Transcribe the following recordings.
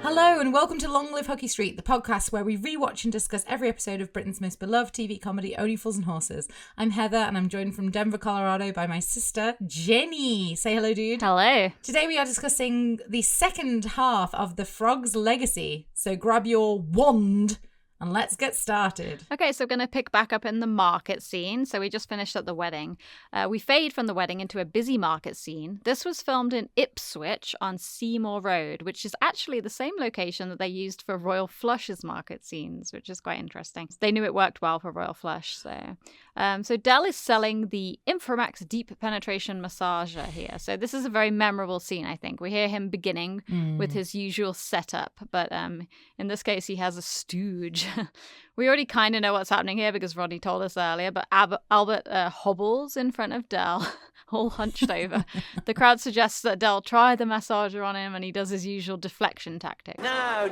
Hello and welcome to Long Live Hooky Street, the podcast where we rewatch and discuss every episode of Britain's most beloved TV comedy, Only Fools and Horses. I'm Heather and I'm joined from Denver, Colorado by my sister, Jenny. Say hello, dude. Hello. Today we are discussing the second half of The Frog's Legacy. So grab your wand and let's get started. Okay, so we're going to pick back up in the market scene. So we just finished at the wedding. We fade from the wedding into a busy market scene. This was filmed in Ipswich on Seymour Road, which is actually the same location that they used for Royal Flush's market scenes, which is quite interesting. They knew it worked well for Royal Flush. So Del is selling the Inframax deep penetration massager here. So this is a very memorable scene, I think. We hear him beginning with his usual setup, but in this case, he has a stooge. We already kind of know what's happening here because Rodney told us earlier, but Albert hobbles in front of Del, all hunched over. The crowd suggests that Del try the massager on him, and he does his usual deflection tactic. No. I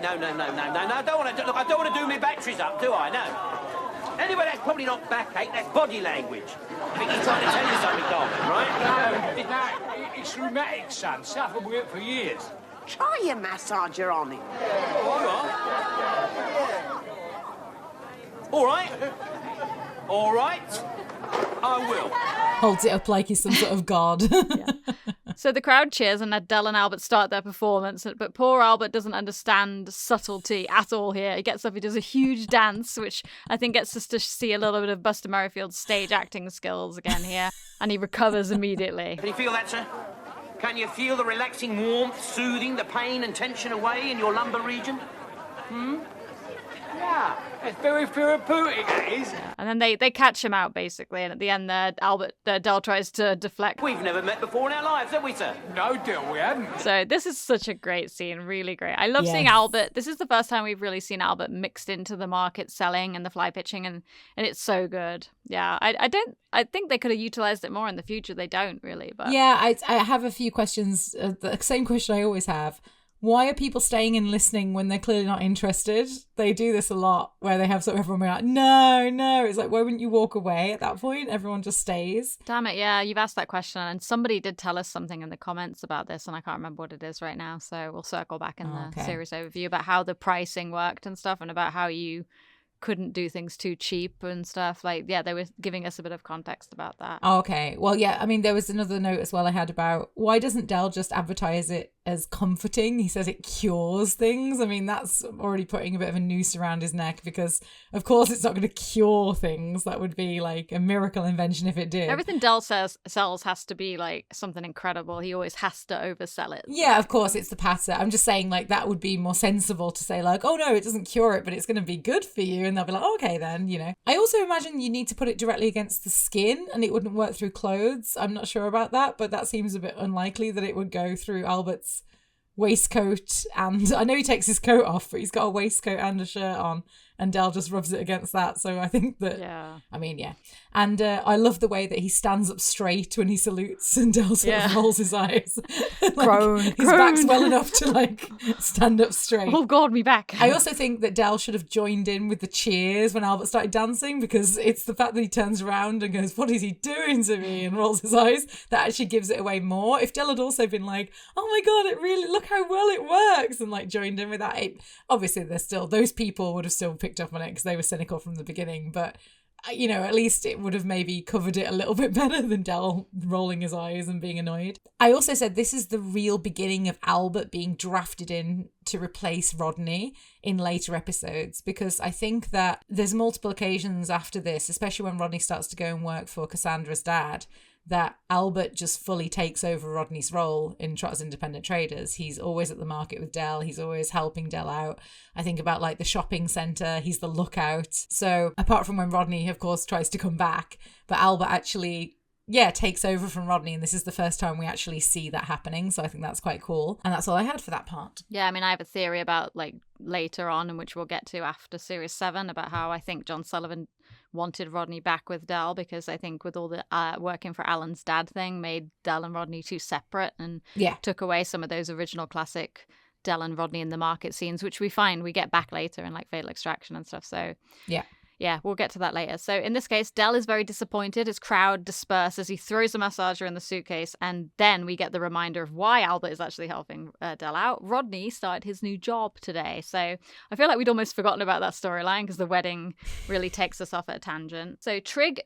don't want to do my batteries up, do I? No. Anyway, that's probably not backache, that's body language. I think he's trying to tell you something, Dom, right? No, it's rheumatic, son. Suffered with it for years. Try your massager on him. All right. I will. Holds it up like he's some sort of god. Yeah. So the crowd cheers and Del and Albert start their performance, but poor Albert doesn't understand subtlety at all here. He gets up, he does a huge dance, which I think gets us to see a little bit of Buster Merrifield's stage acting skills again here, and he recovers immediately. Can you feel that, sir? Can you feel the relaxing warmth, soothing the pain and tension away in your lumbar region? Yeah, it's very therapeutic, it is. And then they catch him out, basically, and at the end there, Del tries to deflect. We've never met before in our lives, have we, sir? No deal, we hadn't. So this is such a great scene, really great. I love seeing Albert. This is the first time we've really seen Albert mixed into the market selling and the fly pitching, and it's so good. Yeah, I think they could have utilized it more in the future. They don't really, but Yeah, I have a few questions. The same question I always have. Why are people staying and listening when they're clearly not interested? They do this a lot where they have sort of everyone being like, no. It's like, why wouldn't you walk away at that point? Everyone just stays. Damn it, yeah, you've asked that question, and somebody did tell us something in the comments about this, and I can't remember what it is right now, so we'll circle back in the series overview about how the pricing worked and stuff, and about how you couldn't do things too cheap and stuff. Like, yeah, they were giving us a bit of context about that. Okay. Well, yeah, I mean, there was another note as well I had about why doesn't Del just advertise it as comforting? He says it cures things. I mean, that's already putting a bit of a noose around his neck because, of course, it's not going to cure things. That would be like a miracle invention if it did. Everything Del sells has to be like something incredible. He always has to oversell it. Yeah, of course, it's the patter. I'm just saying, like, that would be more sensible to say, like, oh, no, it doesn't cure it, but it's going to be good for you. And they'll be like, oh, okay, then, you know. I also imagine you need to put it directly against the skin and it wouldn't work through clothes. I'm not sure about that, but that seems a bit unlikely that it would go through Albert's waistcoat. And I know he takes his coat off, but he's got a waistcoat and a shirt on, and Del just rubs it against that. So I think that, I mean, yeah. And I love the way that he stands up straight when he salutes and Del sort of rolls his eyes. Like, his back's well enough to like stand up straight. Oh God, me back. I also think that Del should have joined in with the cheers when Albert started dancing, because it's the fact that he turns around and goes, what is he doing to me? And rolls his eyes. That actually gives it away more. If Del had also been like, oh my God, it really, look how well it works, and like joined in with that. Obviously, those people would have still picked up on it because they were cynical from the beginning, but you know, at least it would have maybe covered it a little bit better than Del rolling his eyes and being annoyed. I also said this is the real beginning of Albert being drafted in to replace Rodney in later episodes, because I think that there's multiple occasions after this, especially when Rodney starts to go and work for Cassandra's dad, that Albert just fully takes over Rodney's role in Trotters Independent Traders. He's always at the market with Del. He's always helping Del out. I think about like the shopping centre. He's the lookout. So apart from when Rodney, of course, tries to come back, but Albert actually, takes over from Rodney. And this is the first time we actually see that happening. So I think that's quite cool. And that's all I had for that part. Yeah, I mean, I have a theory about like later on, and which we'll get to after series 7, about how I think John Sullivan wanted Rodney back with Del, because I think with all the working for Alan's dad thing made Del and Rodney too separate, and took away some of those original classic Del and Rodney in the market scenes, which we get back later in like Fatal Extraction and stuff. So Yeah, we'll get to that later. So in this case, Del is very disappointed. His crowd disperse as he throws the massager in the suitcase. And then we get the reminder of why Albert is actually helping Del out. Rodney started his new job today. So I feel like we'd almost forgotten about that storyline because the wedding really takes us off at a tangent. So Trig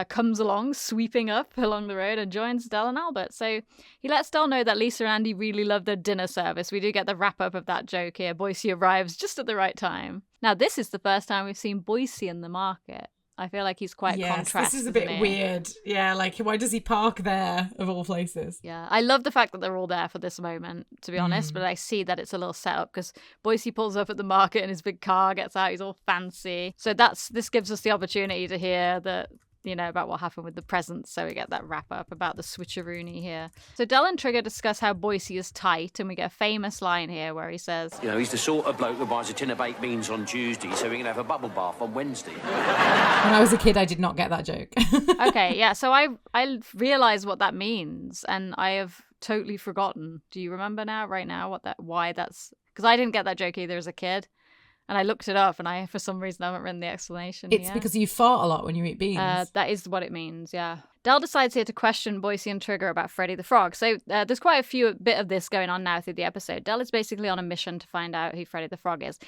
comes along, sweeping up along the road and joins Del and Albert. So he lets Del know that Lisa and Andy really love their dinner service. We do get the wrap up of that joke here. Boise arrives just at the right time. Now, this is the first time we've seen Boise in the market. I feel like he's quite contrast. This is a bit weird. Yeah, like, why does he park there, of all places? Yeah, I love the fact that they're all there for this moment, to be honest, but I see that it's a little setup because Boise pulls up at the market in his big car, gets out, he's all fancy. So this gives us the opportunity to hear that, you know, about what happened with the presents. So we get that wrap up about the switcheroony here. So Del and Trigger discuss how Boise is tight, and we get a famous line here where he says, You know, he's the sort of bloke who buys a tin of baked beans on Tuesday so he can have a bubble bath on Wednesday. When I was a kid, I did not get that joke. Okay, yeah, so I realize what that means, and I have totally forgotten. Do you remember right now, why that's... Because I didn't get that joke either as a kid. And I looked it up, and I, for some reason, haven't written the explanation. It's because you fart a lot when you eat beans. That is what it means, yeah. Del decides here to question Boise and Trigger about Freddy the Frog. So there's quite a bit of this going on now through the episode. Del is basically on a mission to find out who Freddy the Frog is.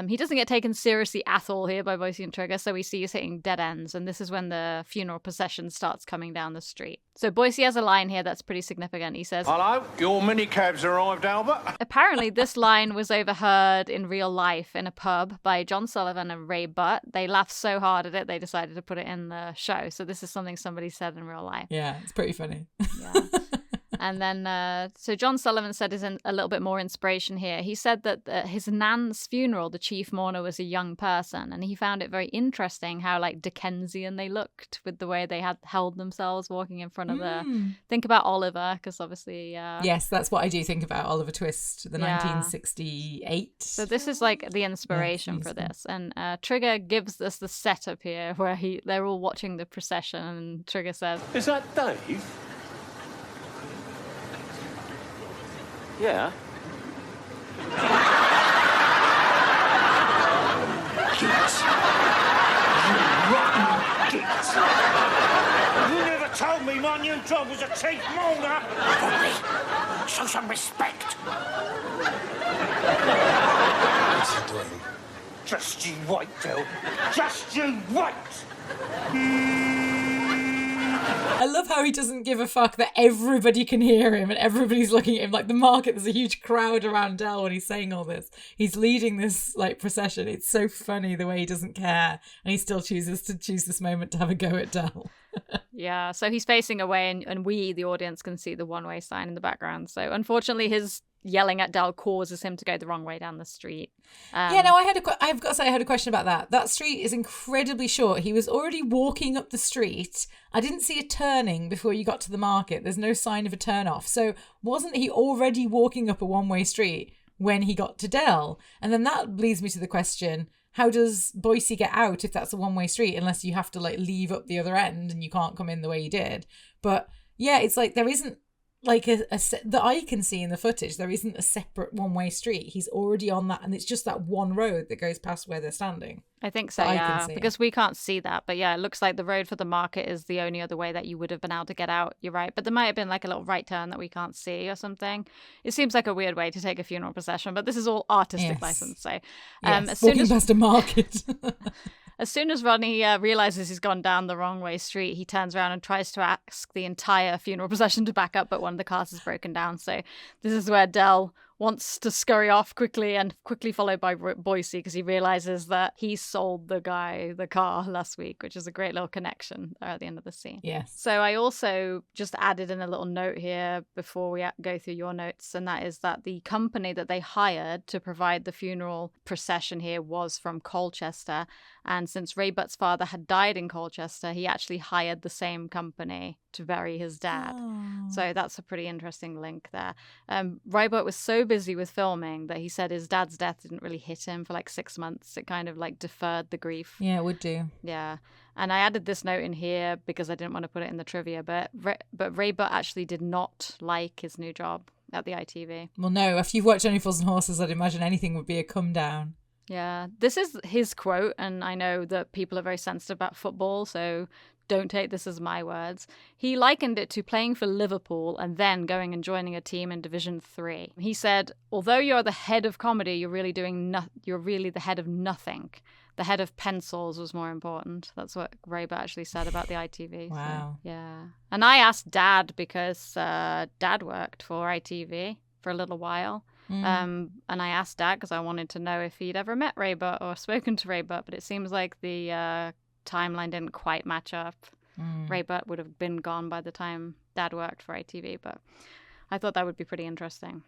He doesn't get taken seriously at all here by Boise and Trigger, so we see he's hitting dead ends, and this is when the funeral procession starts coming down the street. So Boise has a line here that's pretty significant. He says, Hello, your minicab's arrived, Albert. Apparently, this line was overheard in real life in a pub by John Sullivan and Ray Butt. They laughed so hard at it, they decided to put it in the show. So this is something somebody said in real life. Yeah, it's pretty funny. Yeah. And then, so John Sullivan said is a little bit more inspiration here. He said that his nan's funeral, the chief mourner was a young person, and he found it very interesting how like Dickensian they looked with the way they had held themselves walking in front of the... Think about Oliver, because obviously... Yes, that's what I do think about Oliver Twist, the 1968. So this is like the inspiration for this. And Trigger gives us the setup here where they're all watching the procession, and Trigger says... Is that Dave? Yeah. Git. You rotten git. You never told me my new job was a chief mourner. Rodney, show some respect. What's he doing? Just you wait, Del. Just you wait. I love how he doesn't give a fuck that everybody can hear him and everybody's looking at him. Like the market, there's a huge crowd around Del when he's saying all this. He's leading this like procession. It's so funny the way he doesn't care, and he still chooses this moment to have a go at Del. Yeah, so he's facing away, and we, the audience, can see the one-way sign in the background. So unfortunately, his yelling at Del causes him to go the wrong way down the street. I've got to say I had a question about that. That street is incredibly short. He was already walking up the street. I didn't see a turning before you got to the market. There's no sign of a turn off. So wasn't he already walking up a one-way street when he got to Del? And then that leads me to the question, how does Boise get out if that's a one-way street, unless you have to like leave up the other end and you can't come in the way you did? But yeah, it's like there isn't like that I can see in the footage, there isn't a separate one-way street. He's already on that, and it's just that one road that goes past where they're standing. I think so, yeah, because we can't see that. But yeah, it looks like the road for the market is the only other way that you would have been able to get out. You're right. But there might have been like a little right turn that we can't see or something. It seems like a weird way to take a funeral procession, but this is all artistic license. So walking past a market. As soon as Rodney realizes he's gone down the wrong way street, he turns around and tries to ask the entire funeral procession to back up, but one of the cars is broken down. So this is where Del wants to scurry off quickly, and quickly followed by Boise, because he realizes that he sold the guy the car last week, which is a great little connection at the end of the scene. Yes. So I also just added in a little note here before we go through your notes, and that is that the company that they hired to provide the funeral procession here was from Colchester. And since Ray Butt's father had died in Colchester, he actually hired the same company to bury his dad. Oh. So that's a pretty interesting link there. Ray Butt was so busy with filming that he said his dad's death didn't really hit him for like 6 months. It kind of like deferred the grief. Yeah, it would do. Yeah. And I added this note in here because I didn't want to put it in the trivia, but Ray Butt actually did not like his new job at the ITV. Well, no, if you've watched Only Fools and Horses, I'd imagine anything would be a come down. Yeah, this is his quote, and I know that people are very sensitive about football, so don't take this as my words. He likened it to playing for Liverpool and then going and joining a team in Division 3. He said, although you're the head of comedy, you're really the head of nothing. The head of pencils was more important. That's what Raber actually said about the ITV. Wow. So, yeah. And I asked Dad because Dad worked for ITV for a little while. And I asked Dad because I wanted to know if he'd ever met Raber or spoken to Raber, but it seems like the timeline didn't quite match up. Raber would have been gone by the time Dad worked for ITV, but I thought that would be pretty interesting.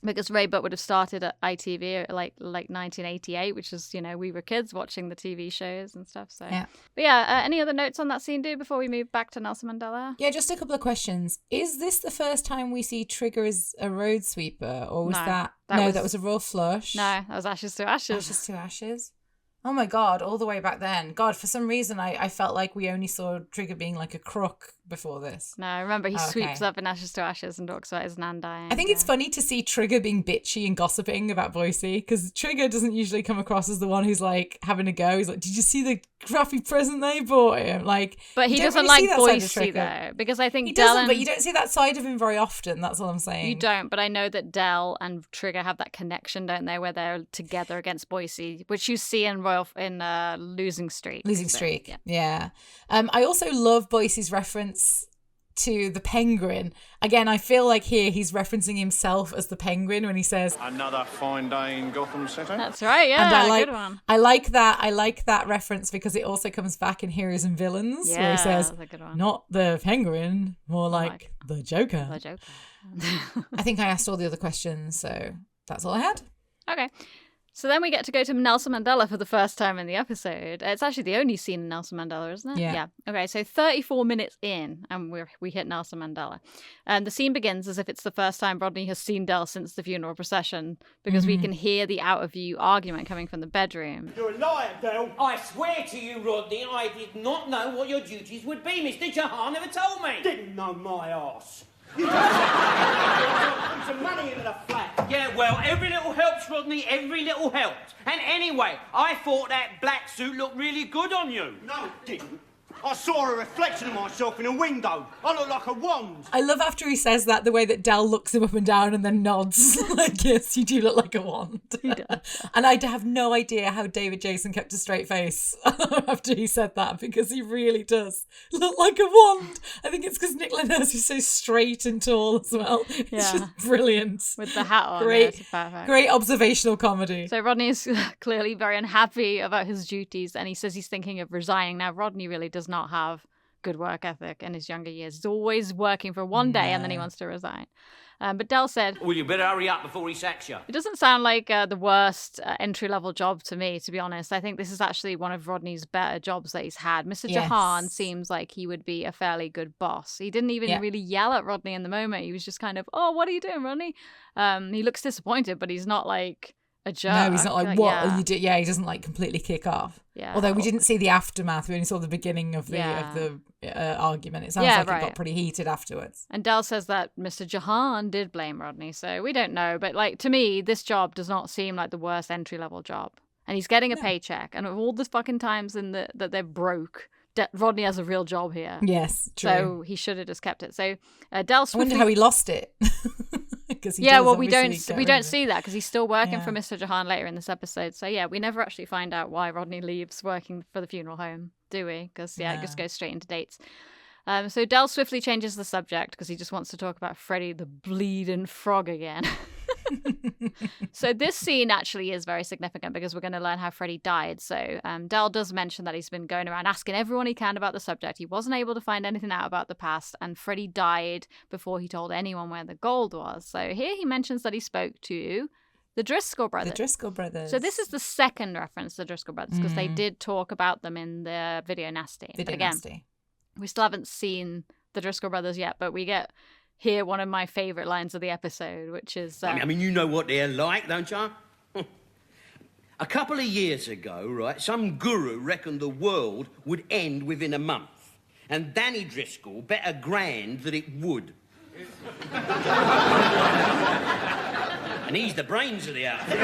Because Raybert would have started at ITV like 1988, which is, we were kids watching the TV shows and stuff. So, yeah. But yeah, any other notes on that scene, dude, before we move back to Nelson Mandela? Yeah, just a couple of questions. Is this the first time we see Trigger as a road sweeper, or was that was a Royal Flush? No, that was Ashes to Ashes. Ashes to Ashes. Oh my God, all the way back then. God, for some reason, I felt like we only saw Trigger being like a crook before this. No, remember, he sweeps up in Ashes to Ashes and talks about his nan dying. I think it's funny to see Trigger being bitchy and gossiping about Boise, because Trigger doesn't usually come across as the one who's like having a go. He's like, did you see the crappy present they bought him? Like, but he doesn't really like Boise though, because I think he Del doesn't, but you don't see that side of him very often. That's all I'm saying. You don't, but I know that Del and Trigger have that connection, don't they, where they're together against Boise, which you see in Losing Streak. Losing Streak, yeah. I also love Boise's reference to the penguin. Again, I feel like here he's referencing himself as the penguin when he says, "Another fine day in Gotham City." That's right, yeah. And good one. I like that reference because it also comes back in Heroes and Villains, where he says, not the penguin, more like the Joker. The Joker. I think I asked all the other questions, so that's all I had. Okay. So then we get to go to Nelson Mandela for the first time in the episode. It's actually the only scene in Nelson Mandela, isn't it? Yeah. Okay, so 34 minutes in, and we hit Nelson Mandela. And the scene begins as if it's the first time Rodney has seen Del since the funeral procession, because we can hear the out-of-view argument coming from the bedroom. You're a liar, Del. I swear to you, Rodney, I did not know what your duties would be. Mr. Jahan never told me. Didn't know my arse. You put some money into the flat. Yeah, well, every little helps, Rodney. Every little helps. And anyway, I thought that black suit looked really good on you. No, it didn't. I saw a reflection of myself in a window. I look like a wand. I love after he says that, the way that Del looks him up and down and then nods. Like, yes, you do look like a wand. He does. And I have no idea how David Jason kept a straight face after he said that, because he really does look like a wand. I think it's because Nick Lenners is so straight and tall as well. It's just brilliant. With the hat on. Great, perfect. great observational comedy. So Rodney is clearly very unhappy about his duties, and he says he's thinking of resigning. Now, Rodney really does not have good work ethic in his younger years. He's always working for one day and then he wants to resign. But Del said, well, you better hurry up before he sacks you. It doesn't sound like the worst entry-level job to me, to be honest. I think this is actually one of Rodney's better jobs that he's had. Mr. Jahan seems like he would be a fairly good boss. He didn't even really yell at Rodney in the moment. He was just kind of, oh, what are you doing, Rodney? He looks disappointed, but he's not like a jerk. No, he's not like, what are you doing? Yeah, he doesn't like completely kick off. Yeah. Although we didn't see the aftermath, we only saw the beginning of the argument. It sounds like it got pretty heated afterwards. And Del says that Mr. Jahan did blame Rodney, so we don't know. But like, to me, this job does not seem like the worst entry-level job. And he's getting a paycheck, and of all the fucking times that they're broke, Rodney has a real job here. Yes, true. So he should have just kept it. So Del swiftly... I wonder how he lost it. We don't see that because he's still working for Mr. Jahan later in this episode. So yeah, we never actually find out why Rodney leaves working for the funeral home, do we? Because it just goes straight into dates. So Del swiftly changes the subject because he just wants to talk about Freddy the bleeding frog again. So this scene actually is very significant because we're going to learn how Freddy died. So Del does mention that he's been going around asking everyone he can about the subject. He wasn't able to find anything out about the past, and Freddy died before he told anyone where the gold was. So here he mentions that he spoke to the Driscoll brothers. The Driscoll brothers. So this is the second reference to the Driscoll brothers because they did talk about them in the Video Nasty. Nasty. We still haven't seen the Driscoll brothers yet, but we get here one of my favourite lines of the episode, which is... I mean, you know what they're like, don't you? A couple of years ago, right, some guru reckoned the world would end within a month. And Danny Driscoll bet a grand that it would. And he's the brains of the outfit.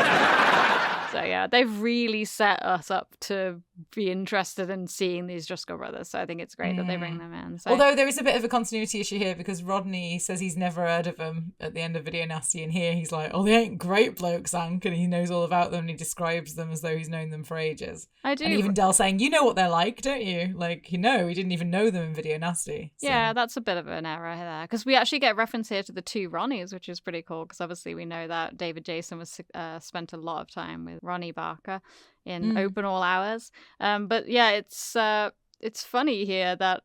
So yeah, they've really set us up to be interested in seeing these Driscoll brothers. So I think it's great that they bring them in. So. Although there is a bit of a continuity issue here because Rodney says he's never heard of them at the end of Video Nasty, and here he's like, oh, they ain't great blokes, Hank, and he knows all about them and he describes them as though he's known them for ages. I do. And even Del saying, you know what they're like, don't you? Like, he didn't even know them in Video Nasty. So. Yeah, that's a bit of an error there because we actually get reference here to the two Ronnies, which is pretty cool because obviously we know that David Jason was spent a lot of time with Ronnie Barker in Open All Hours. But yeah, it's funny here that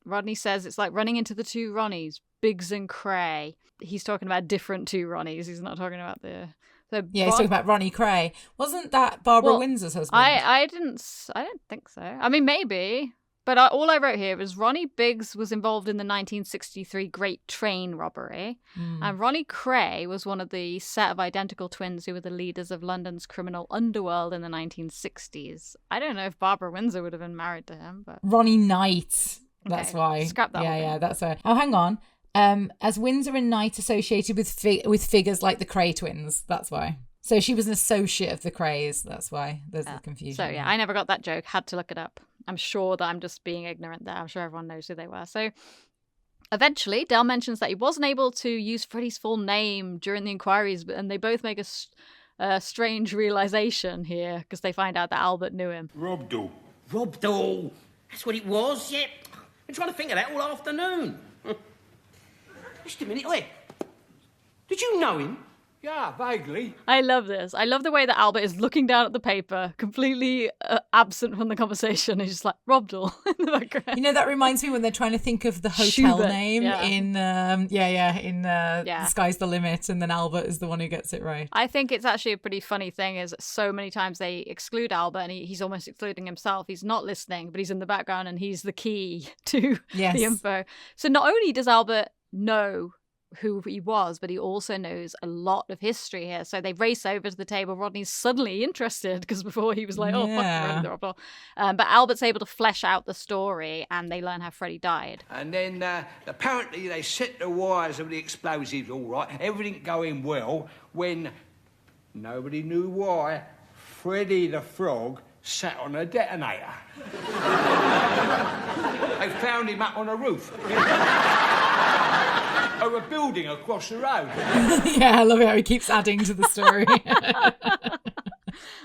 Rodney says it's like running into the two Ronnies, Biggs and Cray. He's talking about different two Ronnies. He's not talking about he's talking about Ronnie Cray. Wasn't that Barbara Windsor's husband? I don't think so. I mean, maybe. But all I wrote here was Ronnie Biggs was involved in the 1963 Great Train robbery. And Ronnie Cray was one of the set of identical twins who were the leaders of London's criminal underworld in the 1960s. I don't know if Barbara Windsor would have been married to him, but... Ronnie Knight. That's Okay, why. scrap that Yeah, one. that's right. Oh, hang on. As Windsor and Knight associated with figures like the Cray twins. That's why. So she was an associate of the Crays. That's why there's the confusion. So yeah, I never got that joke. Had to look it up. I'm sure that I'm just being ignorant there. I'm sure everyone knows who they were. So eventually, Del mentions that he wasn't able to use Freddy's full name during the inquiries, and they both make a strange realization here because they find out that Albert knew him. Rob Dole. Rob Dole. That's what it was, yeah. Been trying to think of that all afternoon. Just a minute, wait. Did you know him? Yeah, vaguely. I love this. I love the way that Albert is looking down at the paper, completely absent from the conversation. He's just like, Rob Dole in the background. That reminds me when they're trying to think of the hotel Schubert, name yeah. in The Sky's the Limit, and then Albert is the one who gets it right. I think it's actually a pretty funny thing is so many times they exclude Albert and he's almost excluding himself. He's not listening, but he's in the background and he's the key to the info. So not only does Albert know who he was, but he also knows a lot of history here. So they race over to the table. Rodney's suddenly interested because before he was like, oh, fuck, Freddy. But Albert's able to flesh out the story and they learn how Freddy died. And then apparently they set the wires of the explosives all right, everything going well, when nobody knew why Freddy the Frog sat on a detonator. They found him up on a roof. Of a building across the road. Yeah, I love it how he keeps adding to the story.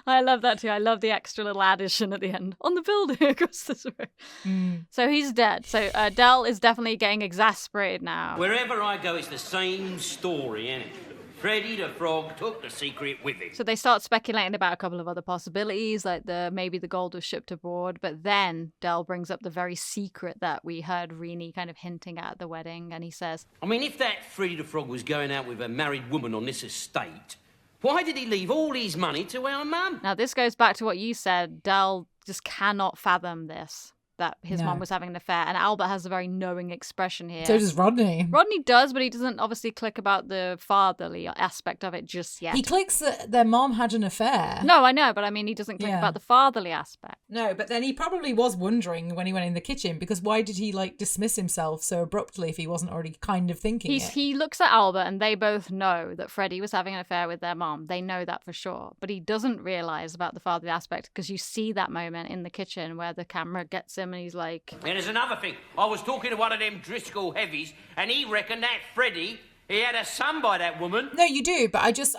I love that too. I love the extra little addition at the end. On the building across the road. So he's dead. So Del is definitely getting exasperated now. Wherever I go, it's the same story, innit? Freddy the Frog took the secret with him. So they start speculating about a couple of other possibilities, like maybe the gold was shipped abroad. But then Del brings up the very secret that we heard Rini kind of hinting at the wedding, and he says, I mean, if that Freddy the Frog was going out with a married woman on this estate, why did he leave all his money to our mum? Now this goes back to what you said. Del just cannot fathom this, that his mum was having an affair, and Albert has a very knowing expression here. So does Rodney. Rodney does, but he doesn't obviously click about the fatherly aspect of it just yet. He clicks that their mom had an affair. No, I know, but I mean, he doesn't click about the fatherly aspect. No, but then he probably was wondering when he went in the kitchen, because why did he dismiss himself so abruptly if he wasn't already kind of thinking it? He looks at Albert and they both know that Freddy was having an affair with their mom. They know that for sure. But he doesn't realise about the fatherly aspect because you see that moment in the kitchen where the camera gets him and he's like... And there's another thing. I was talking to one of them Driscoll heavies and he reckoned that Freddy, he had a son by that woman. No, you do, but I just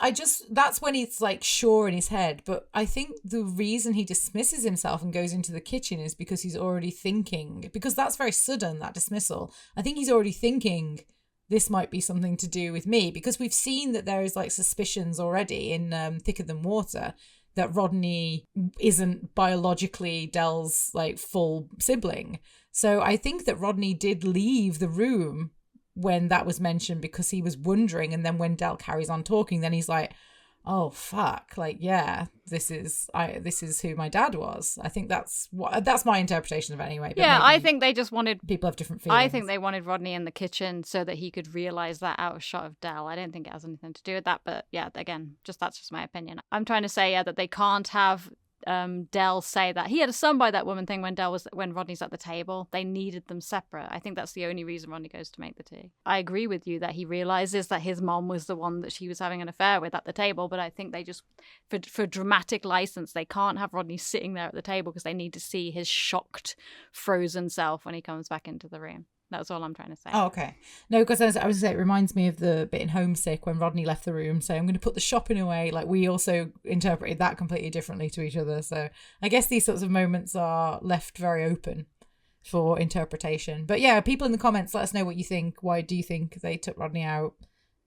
that's when he's sure in his head. But I think the reason he dismisses himself and goes into the kitchen is because he's already thinking, because that's very sudden, that dismissal. I think he's already thinking this might be something to do with me, because we've seen that there is suspicions already in Thicker Than Water that Rodney isn't biologically Del's full sibling. So I think that Rodney did leave the room when that was mentioned because he was wondering, and then when Del carries on talking, then he's like, oh fuck, this is who my dad was. I think that's my interpretation of it anyway. But yeah, I think they just wanted... People have different feelings. I think they wanted Rodney in the kitchen so that he could realise that out of shot of Del. I don't think it has anything to do with that, but yeah, again, that's just my opinion. I'm trying to say, that they can't have Del say that he had a son by that woman thing when Rodney's at the table. They needed them separate. I think that's the only reason Rodney goes to make the tea. I agree with you that he realizes that his mom was the one that she was having an affair with at the table, but I think they just, for dramatic license, they can't have Rodney sitting there at the table because they need to see his shocked, frozen self when he comes back into the room. That's all I'm trying to say. Oh, okay. No, because I was going to say, it reminds me of the bit in Homesick when Rodney left the room. So I'm going to put the shopping away. Like, we also interpreted that completely differently to each other. So I guess these sorts of moments are left very open for interpretation. But yeah, people in the comments, let us know what you think. Why do you think they took Rodney out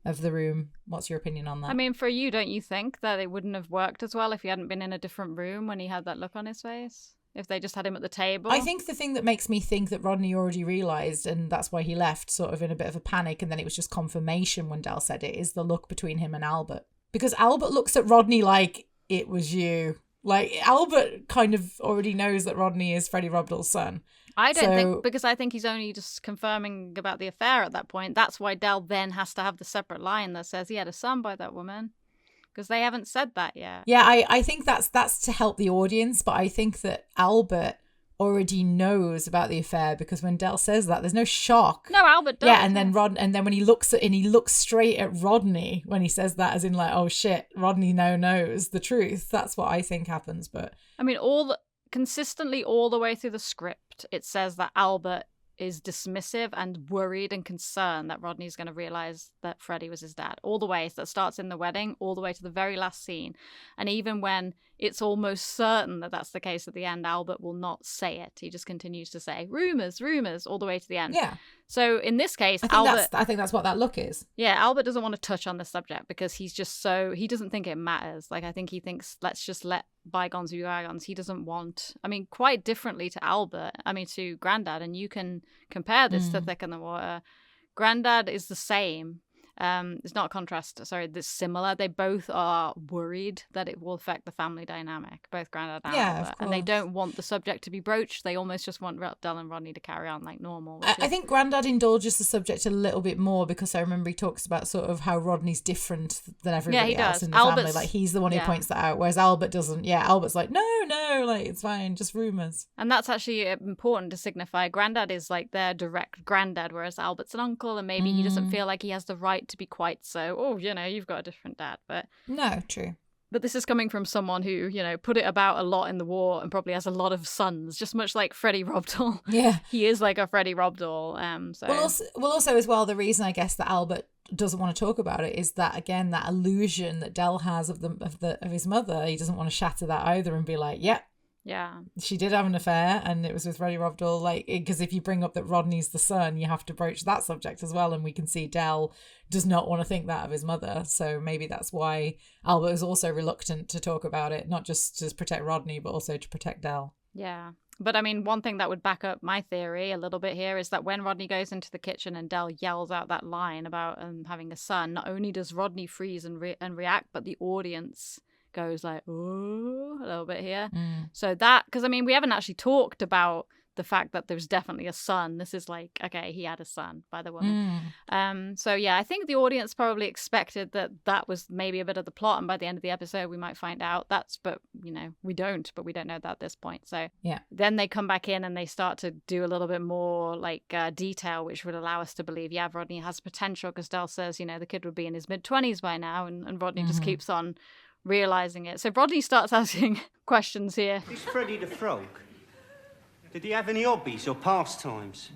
of the room? What's your opinion on that? I mean, for you, don't you think that it wouldn't have worked as well if he hadn't been in a different room when he had that look on his face? If they just had him at the table? I think the thing that makes me think that Rodney already realised, and that's why he left sort of in a bit of a panic, and then it was just confirmation when Del said it, is the look between him and Albert. Because Albert looks at Rodney like, it was you. Like, Albert kind of already knows that Rodney is Freddie Robdell's son. I don't think, because I think he's only just confirming about the affair at that point. That's why Del then has to have the separate line that says he had a son by that woman. Because they haven't said that yet. Yeah, I think that's to help the audience, but I think that Albert already knows about the affair, because when Del says that, there's no shock. No, Albert does. Yeah, and then when he looks straight at Rodney when he says that, as in like, oh shit, Rodney now knows the truth. That's what I think happens. But I mean, consistently all the way through the script, it says that Albert is dismissive and worried and concerned that Rodney's going to realize that Freddie was his dad. All the way. So that starts in the wedding, all the way to the very last scene. And even when it's almost certain that that's the case at the end, Albert will not say it. He just continues to say, rumors, all the way to the end. Yeah. So in this case, I think that's what that look is. Yeah, Albert doesn't want to touch on the subject because he's just he doesn't think it matters. Like, I think he thinks, let's just let bygones be bygones. He doesn't want, quite differently to Grandad, and you can compare this to Thick in the Water. Grandad is the same. It's not a contrast, sorry, it's similar. They both are worried that it will affect the family dynamic, both Grandad and Albert. And they don't want the subject to be broached. They almost just want Del and Rodney to carry on like normal. I think Grandad indulges the subject a little bit more, because I remember he talks about sort of how Rodney's different than everybody else in the family. Like, he's the one who points that out, whereas Albert doesn't. Yeah, Albert's like, no, like, it's fine, just rumours. And that's actually important to signify. Grandad is like their direct granddad, whereas Albert's an uncle, and maybe he doesn't feel like he has the right to be quite so, you've got a different dad. But no, true. But this is coming from someone who, put it about a lot in the war and probably has a lot of sons, just much like Freddie Robdell. Yeah. He is like a Freddie Robdell. Well, also as well, the reason I guess that Albert doesn't want to talk about it is that, again, that illusion that Del has of his mother. He doesn't want to shatter that either and be like, yep. Yeah, she did have an affair, and it was with Freddie Robdell. Like, because if you bring up that Rodney's the son, you have to broach that subject as well. And we can see Del does not want to think that of his mother. So maybe that's why Albert is also reluctant to talk about it, not just to protect Rodney, but also to protect Del. Yeah. But one thing that would back up my theory a little bit here is that when Rodney goes into the kitchen and Del yells out that line about having a son, not only does Rodney freeze and react, but the audience goes like, ooh, a little bit here. So that, because we haven't actually talked about the fact that there's definitely a son. This is like, okay, he had a son by the woman. So yeah, I think the audience probably expected that was maybe a bit of the plot, and by the end of the episode we might find out but we don't know that at this point. So yeah, then they come back in and they start to do a little bit more like detail, which would allow us to believe, yeah, Rodney has potential, because Del says, the kid would be in his mid-20s by now, and Rodney just keeps on realizing it. So Rodney starts asking questions here. Is Freddy the Frog? Did he have any hobbies or pastimes?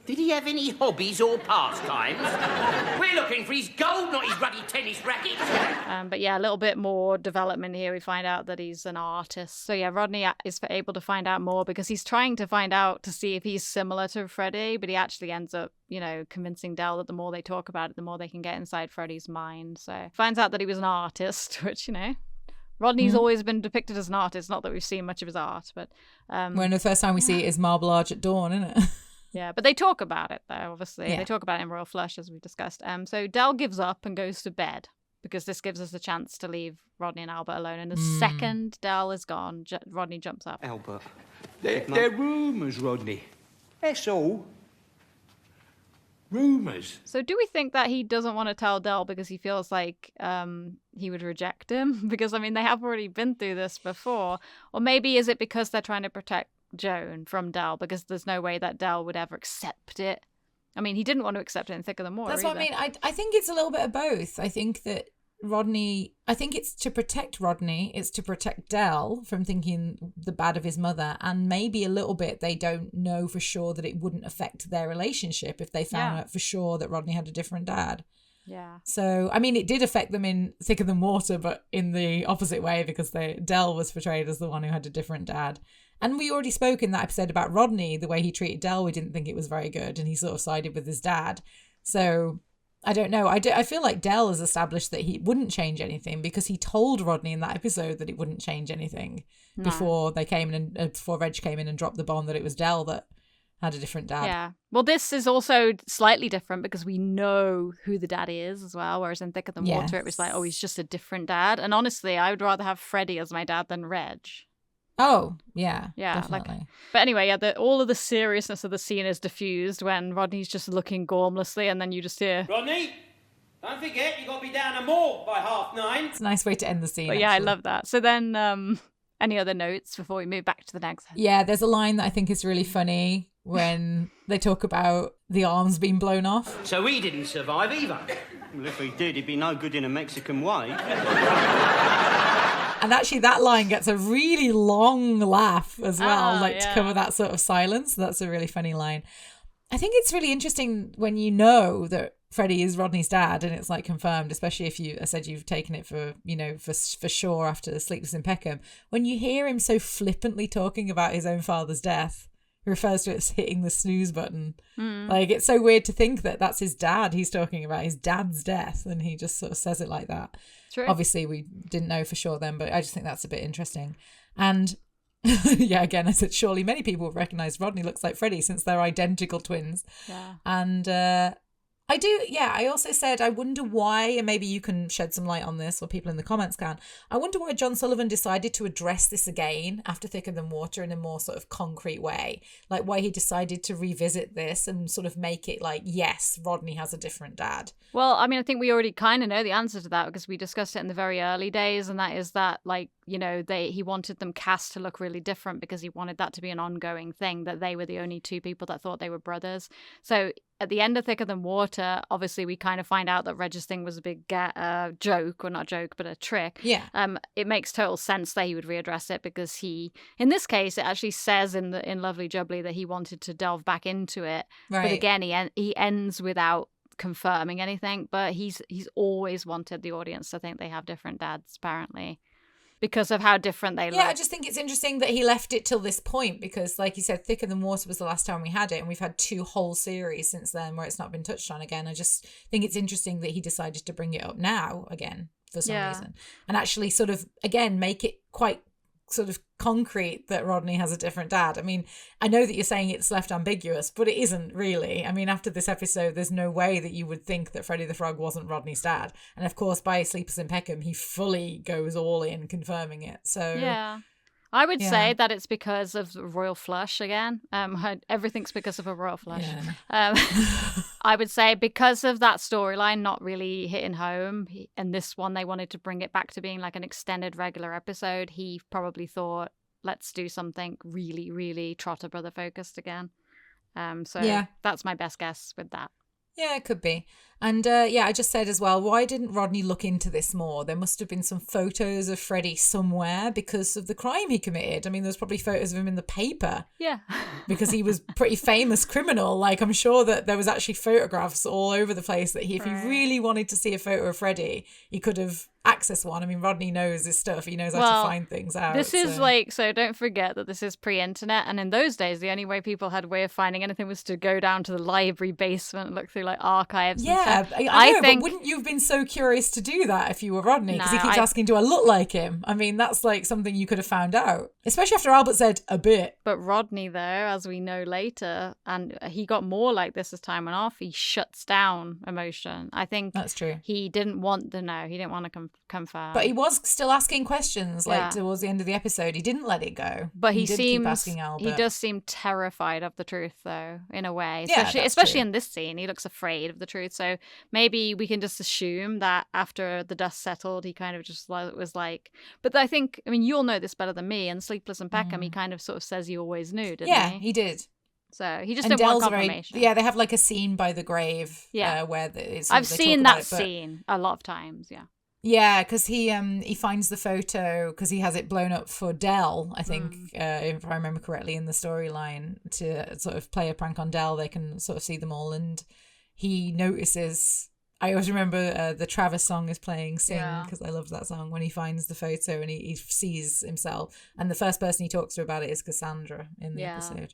Did he have any hobbies or pastimes? We're looking for his gold, not his ruddy tennis racket. But yeah, a little bit more development here. We find out that he's an artist. So yeah, Rodney is able to find out more because he's trying to find out to see if he's similar to Freddy, but he actually ends up, convincing Del that the more they talk about it, the more they can get inside Freddy's mind. So finds out that he was an artist, which, Rodney's always been depicted as an artist. Not that we've seen much of his art, but... when the first time we see it is Marble Arch at dawn, isn't it? Yeah, but they talk about it, though, obviously. Yeah. They talk about it in Royal Flush, as we've discussed. So Del gives up and goes to bed, because this gives us a chance to leave Rodney and Albert alone. And the second Del is gone, Rodney jumps up. Albert. They're rumours, Rodney. That's all. Rumours. So do we think that he doesn't want to tell Del because he feels like he would reject him, because I mean they have already been through this before. Or maybe is it because they're trying to protect Joan from Del, because there's no way that Del would ever accept it. I mean, he didn't want to accept it in Thicker Than Water. That's what I mean. I think it's a little bit of both. I think that I think it's to protect Rodney, it's to protect Del from thinking the bad of his mother, and maybe a little bit they don't know for sure that it wouldn't affect their relationship if they found out for sure that Rodney had a different dad. Yeah. So, I mean, it did affect them in Thicker Than Water, but in the opposite way, because Del was portrayed as the one who had a different dad. And we already spoke in that episode about Rodney, the way he treated Del, we didn't think it was very good, and he sort of sided with his dad. So, I don't know. I feel like Del has established that he wouldn't change anything, because he told Rodney in that episode that it wouldn't change anything before they came in and before Reg came in and dropped the bomb that it was Del that had a different dad. Yeah. Well, this is also slightly different because we know who the dad is as well. Whereas in Thicker Than Water, it was like, oh, he's just a different dad. And honestly, I would rather have Freddy as my dad than Reg. Oh, yeah. Yeah. Definitely. But anyway, yeah, all of the seriousness of the scene is diffused when Rodney's just looking gormlessly, and then you just hear, Rodney, don't forget you got to be down the mall by 9:30. It's a nice way to end the scene. but yeah, I actually. love that. So then, any other notes before we move back to the next? Yeah, there's a line that I think is really funny when they talk about the arms being blown off. So he didn't survive either. Well, if he did, he'd be no good in a Mexican way. And actually that line gets a really long laugh as well, to cover that sort of silence. That's a really funny line. I think it's really interesting when you know that Freddy is Rodney's dad and it's like confirmed, especially if I said you've taken it for, for sure after Sleepless in Peckham. When you hear him so flippantly talking about his own father's death, he refers to it as hitting the snooze button. Like, it's so weird to think that that's his dad he's talking about, his dad's death, and he just sort of says it like that. True. Obviously, we didn't know for sure then, but I just think that's a bit interesting. And yeah, again, I said, surely many people have recognised Rodney looks like Freddy since they're identical twins. Yeah. And I also said, I wonder why, and maybe you can shed some light on this, or people in the comments can. I wonder why John Sullivan decided to address this again after Thicker Than Water in a more sort of concrete way. Like, why he decided to revisit this and sort of make it like, yes, Rodney has a different dad. Well, I mean, I think we already kind of know the answer to that because we discussed it in the very early days, and that is that, like, he wanted them cast to look really different because he wanted that to be an ongoing thing, that they were the only two people that thought they were brothers. So at the end of Thicker Than Water, obviously we kind of find out that Reg's thing was a big joke, or not joke, but a trick. Yeah. It makes total sense that he would readdress it because in this case, it actually says in Lovely Jubbly that he wanted to delve back into it. Right. But again, he ends without confirming anything, but he's always wanted the audience to think they have different dads, apparently, because of how different they look. Yeah, I just think it's interesting that he left it till this point because, like you said, Thicker Than Water was the last time we had it, and we've had 2 whole series since then where it's not been touched on again. I just think it's interesting that he decided to bring it up now again for some reason, and actually sort of, again, make it quite sort of concrete that Rodney has a different dad. I mean, I know that you're saying it's left ambiguous, but it isn't really. I mean, after this episode, there's no way that you would think that Freddy the Frog wasn't Rodney's dad. And of course, by Sleepers in Peckham, he fully goes all in confirming it. So yeah. I would say that it's because of the royal flush again. Everything's because of a royal flush. Yeah. I would say because of that storyline not really hitting home, and this one they wanted to bring it back to being like an extended regular episode, he probably thought, let's do something really, really Trotter Brother focused again. So that's my best guess with that. Yeah, it could be. And I just said as well, why didn't Rodney look into this more? There must have been some photos of Freddy somewhere because of the crime he committed. I mean, there's probably photos of him in the paper. Yeah. Because he was pretty famous criminal. Like, I'm sure that there was actually photographs all over the place that if he really wanted to see a photo of Freddy, he could have accessed one. I mean, Rodney knows his stuff. He knows how to find things out. This is so don't forget that this is pre-internet, and in those days, the only way people had a way of finding anything was to go down to the library basement and look through like archives. Yeah, and stuff. I know, but wouldn't you have been so curious to do that if you were Rodney? Because he keeps asking, do I look like him? I mean, that's like something you could have found out. Especially after Albert said, a bit. But Rodney, though, as we know later, and he got more like this as time went off, he shuts down emotion. I think that's true. He didn't want to know. He didn't want to confirm. But he was still asking questions, like, towards the end of the episode. He didn't let it go. But he did keep asking Albert. He does seem terrified of the truth, though, in a way. Especially in this scene, he looks afraid of the truth. So So maybe we can just assume that after the dust settled, he kind of just was like, but I think, I mean, you'll know this better than me, and Sleepless in Peckham, he kind of sort of says he always knew, didn't he? He did. So he just didn't want confirmation. They have like a scene by the grave where I've seen that scene a lot of times, Yeah, because he finds the photo because he has it blown up for Del, I think, if I remember correctly in the storyline, to sort of play a prank on Del. They can sort of see them all, and he notices. I always remember the Travis song is playing Sing, because I loved that song, when he finds the photo and he sees himself. And the first person he talks to about it is Cassandra in the episode.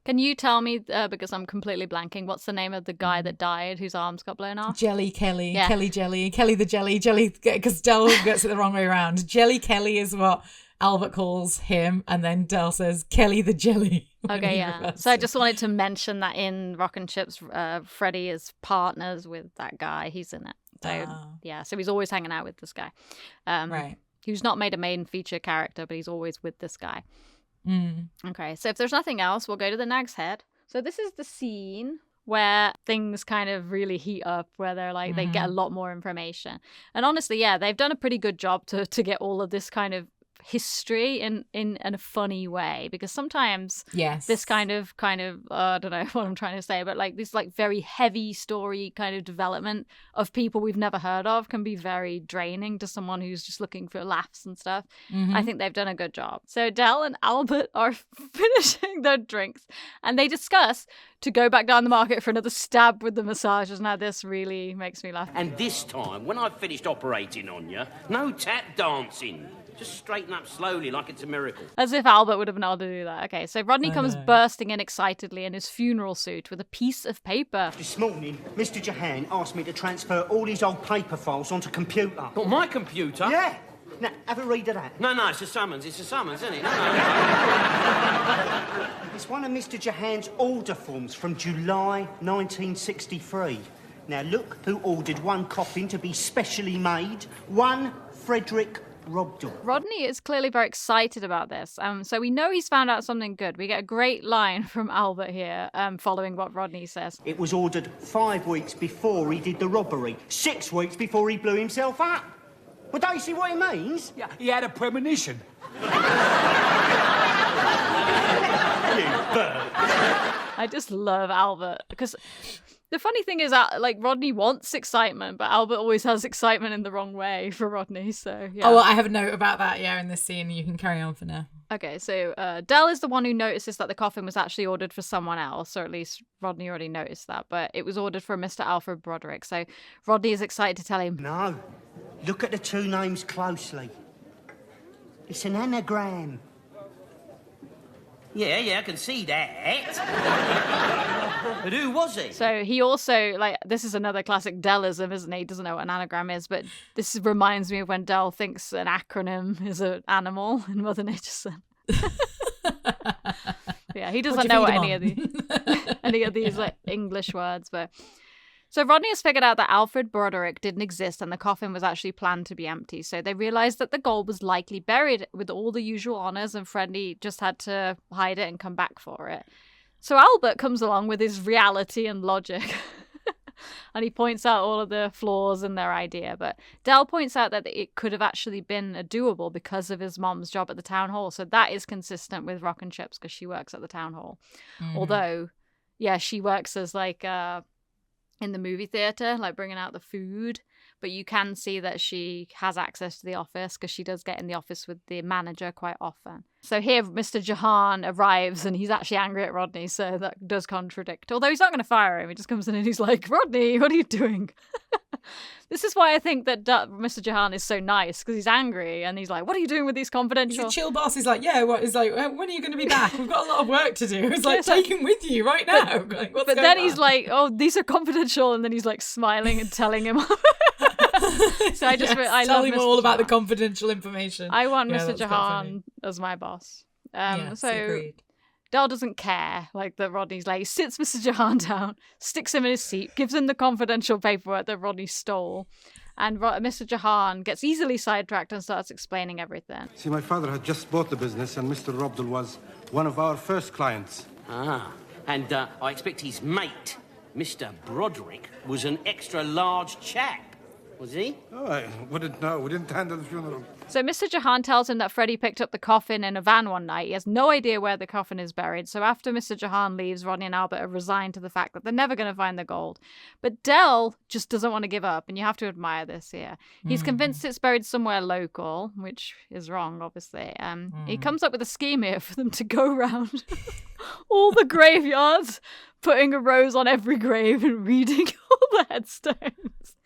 Can you tell me, because I'm completely blanking, what's the name of the guy that died whose arms got blown off? Jelly Kelly. Yeah. Kelly Jelly. Kelly the Jelly. Jelly, because Del gets it the wrong way around. Jelly Kelly is what Albert calls him, and then Del says Kelly the Jelly. Okay, yeah. So I just wanted to mention that in Rock and Chips, Freddy is partners with that guy. He's in it. So, so he's always hanging out with this guy. Right. Who's not made a main feature character, but he's always with this guy. Okay, so if there's nothing else, we'll go to the Nag's Head. So this is the scene where things kind of really heat up, where they're like, they get a lot more information. And honestly, they've done a pretty good job to get all of this kind of history in a funny way, because sometimes this kind of I don't know what I'm trying to say, but like this like very heavy story kind of development of people we've never heard of can be very draining to someone who's just looking for laughs and stuff. I think they've done a good job. So Del and Albert are finishing their drinks and they discuss to go back down the market for another stab with the massages. Now this really makes me laugh. And this time, when I've finished operating on you, no tap dancing. Just straighten up slowly like it's a miracle. As if Albert would have been able to do that. Okay, so Rodney comes bursting in excitedly in his funeral suit with a piece of paper. This morning, Mr. Jahan asked me to transfer all his old paper files onto computer. Not my computer? Yeah. Now, have a read of that. No, it's a summons. It's a summons, isn't it? No. It's one of Mr. Jahan's order forms from July 1963. Now, look who ordered one coffin to be specially made. One Frederick Robdell. Rodney is clearly very excited about this. So we know he's found out something good. We get a great line from Albert here, following what Rodney says. It was ordered 5 weeks before he did the robbery, 6 weeks before he blew himself up. Well, don't you see what he means? Yeah, he had a premonition. You bird. I just love Albert, because the funny thing is, like, Rodney wants excitement, but Albert always has excitement in the wrong way for Rodney, so, yeah. Oh, well, I have a note about that, in this scene. You can carry on for now. Okay, so Del is the one who notices that the coffin was actually ordered for someone else, or at least Rodney already noticed that, but it was ordered for Mr. Alfred Broderick, so Rodney is excited to tell him. No, look at the two names closely. It's an anagram. Yeah, I can see that. But who was he? So he also, like, this is another classic Delism, isn't he? He doesn't know what an anagram is, but this reminds me of when Del thinks an acronym is an animal in Mother Nature's Son. Yeah, he doesn't know what any of these like English words, but... So Rodney has figured out that Alfred Broderick didn't exist and the coffin was actually planned to be empty. So they realized that the gold was likely buried with all the usual honors and Freddy just had to hide it and come back for it. So Albert comes along with his reality and logic and he points out all of the flaws in their idea. But Del points out that it could have actually been a doable because of his mom's job at the town hall. So that is consistent with Rock and Chips because she works at the town hall. Although, yeah, she works as like... in the movie theatre, like bringing out the food, but you can see that she has access to the office because she does get in the office with the manager quite often. So here Mr. Jahan arrives and he's actually angry at Rodney, so that does contradict. Although he's not going to fire him, he just comes in and he's like, Rodney, what are you doing? This is why I think that Mr. Jahan is so nice, because he's angry and he's like, what are you doing with these confidential... He's a chill boss. He's like, he's like, when are you going to be back? We've got a lot of work to do. He's like, take him with you right now. But then he's like, oh, these are confidential. And then he's like smiling and telling him. So I just, I tell love him Mr. all about the Jahan. confidential information. I want Mr. Jahan as my boss. So agreed. Del doesn't care, like, that Rodney's late. He sits Mr. Jahan down, sticks him in his seat, gives him the confidential paperwork that Rodney stole, and Mr. Jahan gets easily sidetracked and starts explaining everything. See, my father had just bought the business, and Mr. Robdell was one of our first clients. And I expect his mate Mr. Broderick was an extra large chap, was he? Oh, I wouldn't know. We didn't handle the funeral. So Mr. Jahan tells him that Freddy picked up the coffin in a van one night. He has no idea where the coffin is buried. So after Mr. Jahan leaves, Rodney and Albert are resigned to the fact that they're never going to find the gold. But Del just doesn't want to give up, and you have to admire this here. He's convinced it's buried somewhere local, which is wrong, obviously. He comes up with a scheme here for them to go around all the graveyards, putting a rose on every grave and reading all the headstones.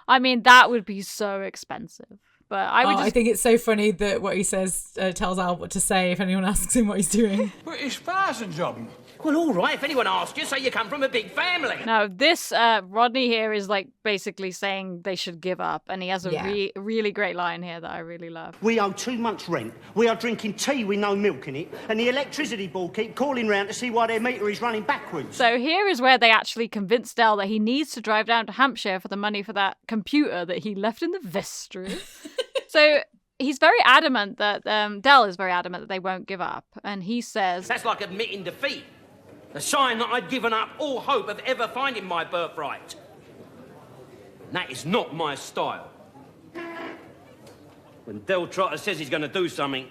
I mean, that would be so expensive. But I think it's so funny that what he says tells Albert to say if anyone asks him what he's doing. But it's thousands of them. Well, all right, if anyone asks you, say you come from a big family. Now, this Rodney here is like basically saying they should give up. And he has a really great line here that I really love. We owe 2 months' rent. We are drinking tea with no milk in it. And the electricity board keep calling round to see why their meter is running backwards. So here is where they actually convince Del that he needs to drive down to Hampshire for the money for that computer that he left in the vestry. So he's very adamant that, Del is very adamant that they won't give up. And he says... That's like admitting defeat. A sign that I'd given up all hope of ever finding my birthright. That is not my style. When Del Trotter says he's going to do something,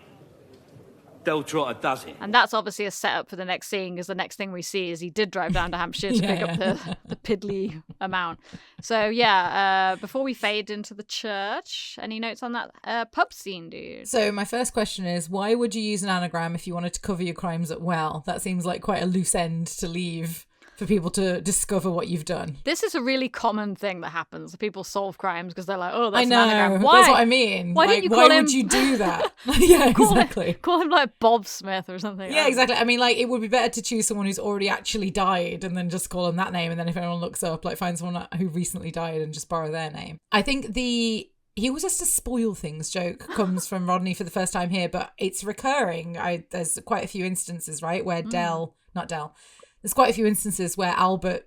Del Trotter does it. And that's obviously a setup for the next scene, because the next thing we see is he did drive down to Hampshire to pick up the piddly amount. So, before we fade into the church, any notes on that pub scene, dude? So my first question is, why would you use an anagram if you wanted to cover your crimes at well? That seems like quite a loose end to leave for people to discover what you've done. This is a really common thing that happens. People solve crimes because they're like, oh, that's an anagram. Why? That's what I mean. Why don't you call him... would you do that? Yeah, exactly. Call him like Bob Smith or something. Yeah, exactly. I mean, like, it would be better to choose someone who's already actually died and then just call him that name. And then if anyone looks up, like, find someone who recently died and just borrow their name. I think he was just a spoil things joke comes from Rodney for the first time here, but it's recurring. There's quite a few instances, right, where there's quite a few instances where Albert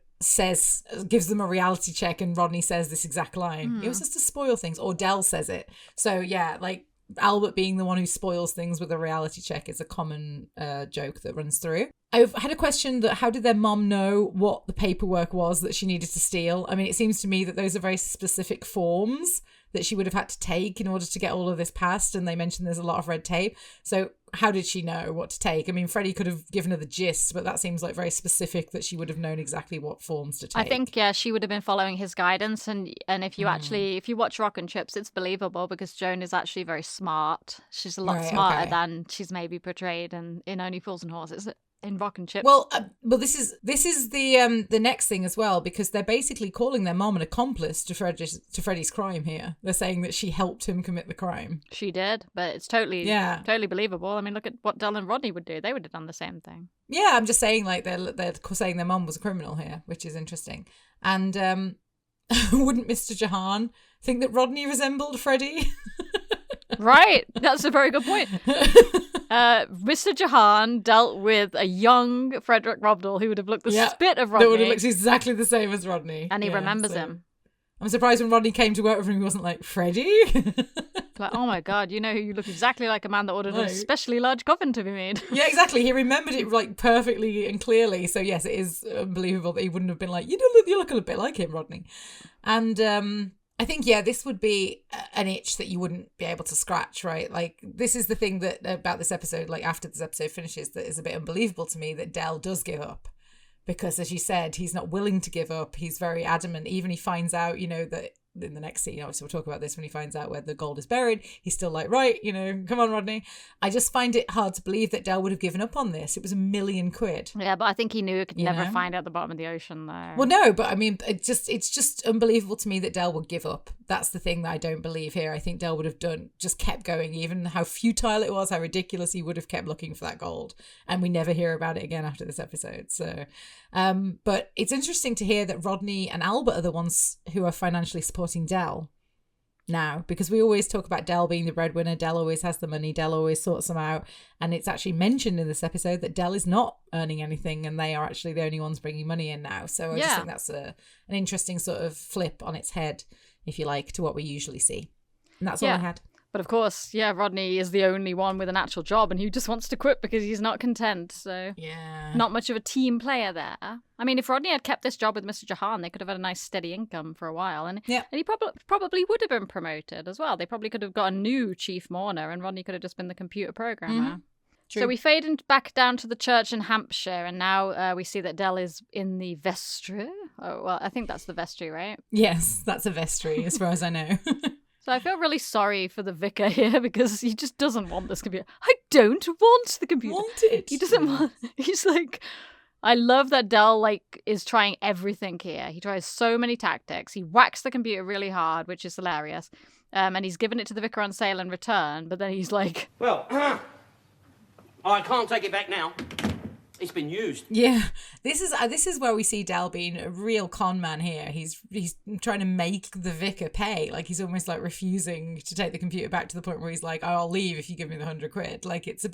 gives them a reality check and Rodney says this exact line. It was just to spoil things, or Del says it. So yeah, like Albert being the one who spoils things with a reality check is a common joke that runs through. I've had a question that how did their mom know what the paperwork was that she needed to steal? I mean, it seems to me that those are very specific forms that she would have had to take in order to get all of this passed, and they mentioned there's a lot of red tape. So how did she know what to take? I mean, Freddy could have given her the gist, but that seems like very specific that she would have known exactly what forms to take. I think, she would have been following his guidance, and if you if you watch Rock and Chips, it's believable because Joan is actually very smart. She's a lot smarter than she's maybe portrayed in Only Fools and Horses. In Rock and Chips. Well, this is the next thing as well, because they're basically calling their mom an accomplice to Freddy's crime here. They're saying that she helped him commit the crime. She did, but it's totally believable. I mean, look at what Del and Rodney would do. They would have done the same thing. Yeah, I'm just saying, like, they're saying their mom was a criminal here, which is interesting. And wouldn't Mr. Jahan think that Rodney resembled Freddy? Right, that's a very good point. Mr. Jahan dealt with a young Frederick Robdell who would have looked the spit of Rodney. That would have looked exactly the same as Rodney. And he remembers him. I'm surprised when Rodney came to work with him, he wasn't like, Freddy? Like, oh my God, you look exactly like a man that ordered an especially large coffin to be made. Yeah, exactly. He remembered it like perfectly and clearly. So yes, it is unbelievable that he wouldn't have been like, you look a bit like him, Rodney. And I think, this would be an itch that you wouldn't be able to scratch, right? Like, this is the thing that about this episode, like after this episode finishes, that is a bit unbelievable to me, that Del does give up. Because as you said, he's not willing to give up. He's very adamant. Even he finds out, that in the next scene, obviously we'll talk about this when he finds out where the gold is buried, he's still like, right, come on, Rodney. I just find it hard to believe that Del would have given up on this. It was $1 million. Yeah, but I think he knew he could never find out the bottom of the ocean though. Well, no, but I mean, it's just unbelievable to me that Del would give up. That's the thing that I don't believe here. I think Del would have just kept going, even how futile it was, how ridiculous, he would have kept looking for that gold. And we never hear about it again after this episode. So, but it's interesting to hear that Rodney and Albert are the ones who are financially supporting Del now, because we always talk about Del being the breadwinner. Del always has the money. Del always sorts them out. And it's actually mentioned in this episode that Del is not earning anything and they are actually the only ones bringing money in now. So I just think that's an interesting sort of flip on its head, if you like, to what we usually see. And that's all I had. But of course, yeah, Rodney is the only one with an actual job, and he just wants to quit because he's not content. So Yeah. not much of a team player there. I mean, if Rodney had kept this job with Mr. Jahan, they could have had a nice steady income for a while, and he probably would have been promoted as well. They probably could have got a new chief mourner, and Rodney could have just been the computer programmer. True. So we fade back down to the church in Hampshire, and now we see that Dell is in the vestry. Oh, well, I think that's the vestry, right? Yes, that's a vestry, as far as I know. So I feel really sorry for the vicar here because he just doesn't want this computer. I don't want the computer. Want it. He doesn't want. He's like, I love that Dell is trying everything here. He tries so many tactics. He whacks the computer really hard, which is hilarious. And he's given it to the vicar on sale in return. But then he's like, Well, I can't take it back now. It's been used. Yeah, this is where we see Dell being a real con man here. He's trying to make the vicar pay. Like, he's almost like refusing to take the computer back to the point where he's like, I'll leave if you give me the £100. Like, it's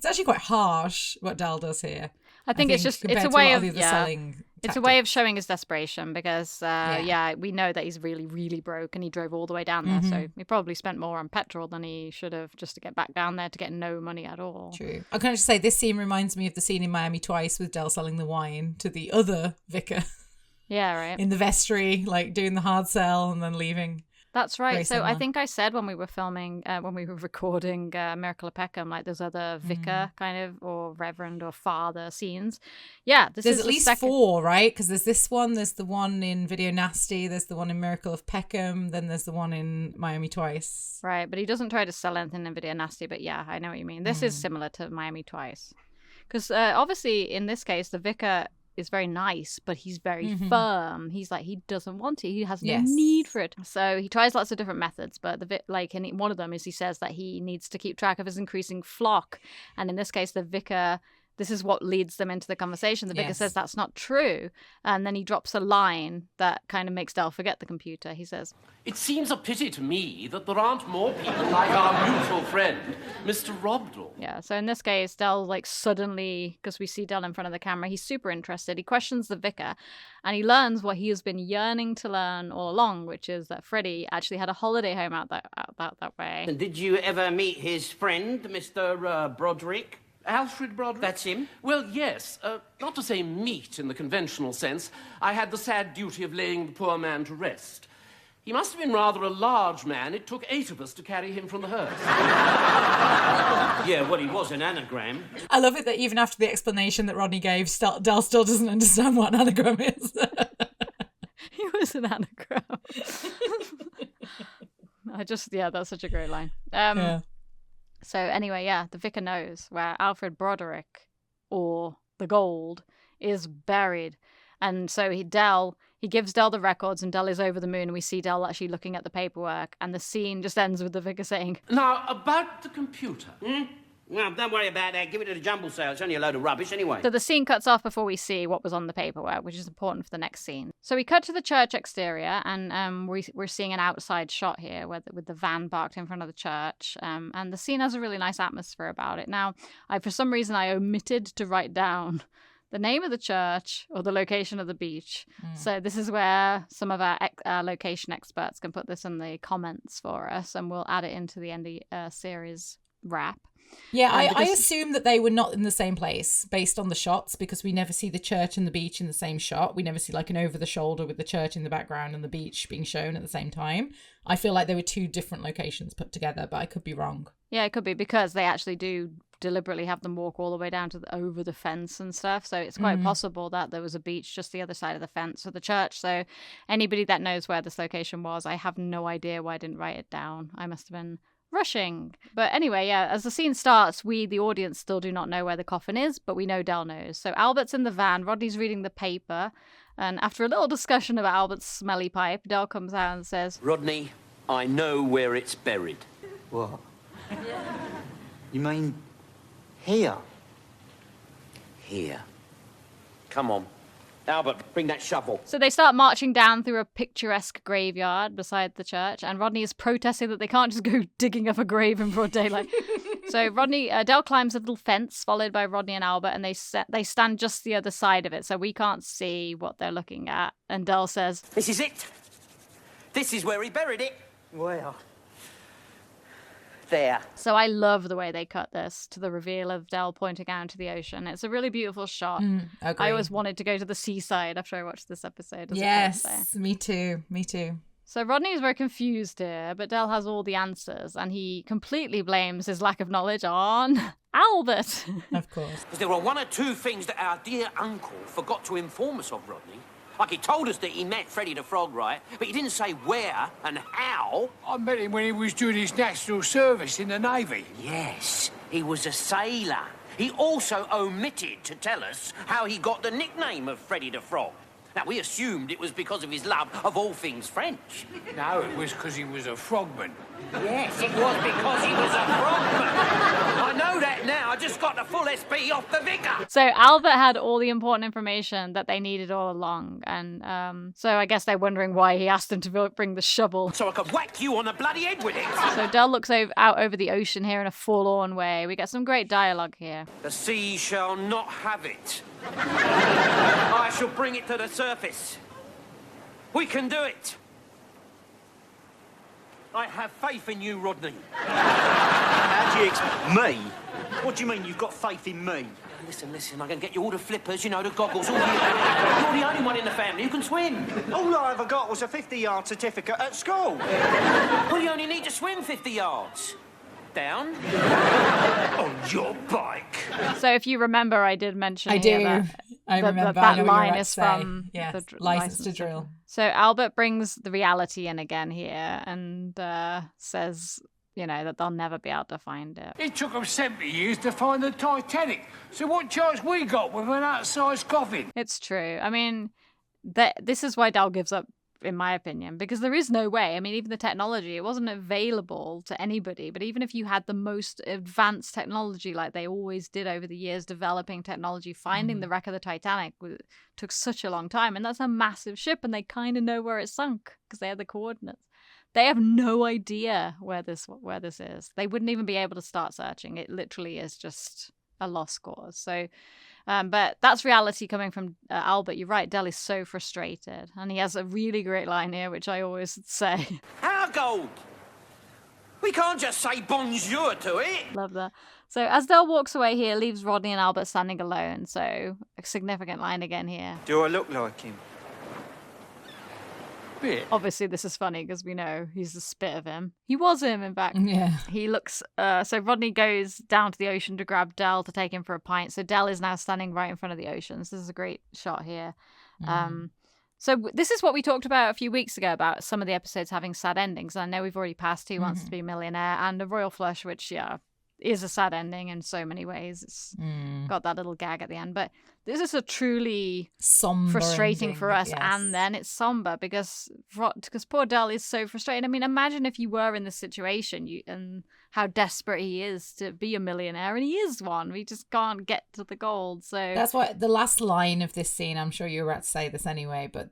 actually quite harsh what Dell does here. I think it's a way of selling it's a way of showing his desperation because we know that he's really, really broke and he drove all the way down there. So he probably spent more on petrol than he should have just to get back down there to get no money at all. True. I can just say this scene reminds me of the scene in Miami Twice with Dell selling the wine to the other vicar. Yeah, right. In the vestry, like doing the hard sell and then leaving. That's right. Very So similar. I think I said when we were filming, when we were recording Miracle of Peckham, like there's other vicar kind of, or reverend or father scenes. Yeah, there's at least 4, right? Because there's this one, there's the one in Video Nasty, there's the one in Miracle of Peckham, then there's the one in Miami Twice. Right, but he doesn't try to sell anything in Video Nasty, but yeah, I know what you mean. This is similar to Miami Twice. Because obviously, in this case, the vicar is very nice, but he's very firm. He's like, he doesn't want it. He has no need for it. So he tries lots of different methods, but and one of them is he says that he needs to keep track of his increasing flock. And in this case, the vicar, this is what leads them into the conversation. The vicar says that's not true. And then he drops a line that kind of makes Dell forget the computer. He says, It seems a pity to me that there aren't more people like our mutual friend, Mr. Robdell. Yeah, so in this case, Dell, suddenly, because we see Dell in front of the camera, he's super interested. He questions the vicar, and he learns what he has been yearning to learn all along, which is that Freddy actually had a holiday home out that way. And did you ever meet his friend, Mr. Broderick? Alfred Broderick? That's him. Well, yes. Not to say meet in the conventional sense. I had the sad duty of laying the poor man to rest. He must have been rather a large man. It took 8 of us to carry him from the hearse. Yeah, well, he was an anagram. I love it that even after the explanation that Rodney gave, Dell still doesn't understand what an anagram is. He was an anagram. That's such a great line. So anyway, the vicar knows where Alfred Broderick, or the gold, is buried. And so he gives Dell the records, and Dell is over the moon, and we see Dell actually looking at the paperwork, and the scene just ends with the vicar saying, Now, about the computer. Well, don't worry about that. Give it to the jumble sale. It's only a load of rubbish anyway. So the scene cuts off before we see what was on the paperwork, which is important for the next scene. So we cut to the church exterior, and we're seeing an outside shot here with the van parked in front of the church. And the scene has a really nice atmosphere about it. Now, for some reason, I omitted to write down the name of the church or the location of the beach. So this is where some of our location experts can put this in the comments for us, and we'll add it into the end of series wrap. Yeah, I assume that they were not in the same place based on the shots, because we never see the church and the beach in the same shot. We never see an over the shoulder with the church in the background and the beach being shown at the same time. I feel like they were 2 different locations put together, but I could be wrong. Yeah, it could be, because they actually do deliberately have them walk all the way down to over the fence and stuff. So it's quite possible that there was a beach just the other side of the fence for the church. So anybody that knows where this location was, I have no idea why I didn't write it down. I must have been rushing. But anyway, as the scene starts, we, the audience, still do not know where the coffin is, but we know Dell knows. So Albert's in the van, Rodney's reading the paper, and after a little discussion about Albert's smelly pipe, Dell comes out and says, Rodney, I know where it's buried. What? You mean here? Here. Come on. Albert, bring that shovel. So they start marching down through a picturesque graveyard beside the church, and Rodney is protesting that they can't just go digging up a grave in broad daylight. So Dell climbs a little fence, followed by Rodney and Albert, and they stand just the other side of it, so we can't see what they're looking at. And Dell says, This is it. This is where he buried it. Where? there. So I love the way they cut this to the reveal of Del pointing out into the ocean. It's a really beautiful shot. Agree. I always wanted to go to the seaside after I watched this episode. Yes, me too. So Rodney is very confused here, but Del has all the answers, and he completely blames his lack of knowledge on Albert. Of course. Because there were one or two things that our dear uncle forgot to inform us of, Rodney. Like, he told us that he met Freddy the Frog, right? But he didn't say where and how. I met him when he was doing his national service in the Navy. Yes, he was a sailor. He also omitted to tell us how he got the nickname of Freddy the Frog. Now, we assumed it was because of his love of all things French. No, it was because he was a frogman. Yes, it was because he was a frogman. I know that now. I just got the full SP off the vicar. So Albert had all the important information that they needed all along. And so I guess they're wondering why he asked them to bring the shovel. So I could whack you on the bloody head with it. So Del looks out over the ocean here in a forlorn way. We get some great dialogue here. The sea shall not have it. I shall bring it to the surface. We can do it. I have faith in you, Rodney. How do you expect me? What do you mean you've got faith in me? Listen, I can get you all the flippers, you know, the goggles, all the... You're the only one in the family who can swim. All I ever got was a 50-yard certificate at school. Well, you only need to swim 50 yards. Down. On your bike. So if you remember, I did mention I here do. that, I remember. that line is from the the license to drill. So Albert brings the reality in again here and says, you know, that they'll never be able to find it. It took them 70 years to find the Titanic. So what chance we got with an outsized coffin? It's true. I mean, this is why Del gives up, in my opinion, because there is no way. I mean, even the technology, it wasn't available to anybody. But even if you had the most advanced technology, like they always did over the years, developing technology, finding the wreck of the Titanic took such a long time. And that's a massive ship, and they kind of know where it sunk because they had the coordinates. They have no idea where this is. They wouldn't even be able to start searching. It literally is just a lost cause. So, but that's reality coming from Albert. You're right. Del is so frustrated, and he has a really great line here, which I always say. Our gold. We can't just say bonjour to it. Love that. So as Del walks away here, leaves Rodney and Albert standing alone. So a significant line again here. Do I look like him? Bit. Obviously, this is funny because we know he's the spit of him. He was him, in fact. Yeah. He looks. So Rodney goes down to the ocean to grab Del to take him for a pint. So Del is now standing right in front of the ocean. So this is a great shot here. So this is what we talked about a few weeks ago about some of the episodes having sad endings. I know we've already passed Who Wants to Be a Millionaire and A Royal Flush, which is a sad ending in so many ways. It's got that little gag at the end, but this is a truly somber frustrating ending, for us. yes. And then it's somber because poor Del is so frustrated. I mean, imagine if you were in this situation and how desperate he is to be a millionaire, and he is one. We just can't get to the gold. So that's why the last line of this scene, I'm sure you're about to say this anyway, but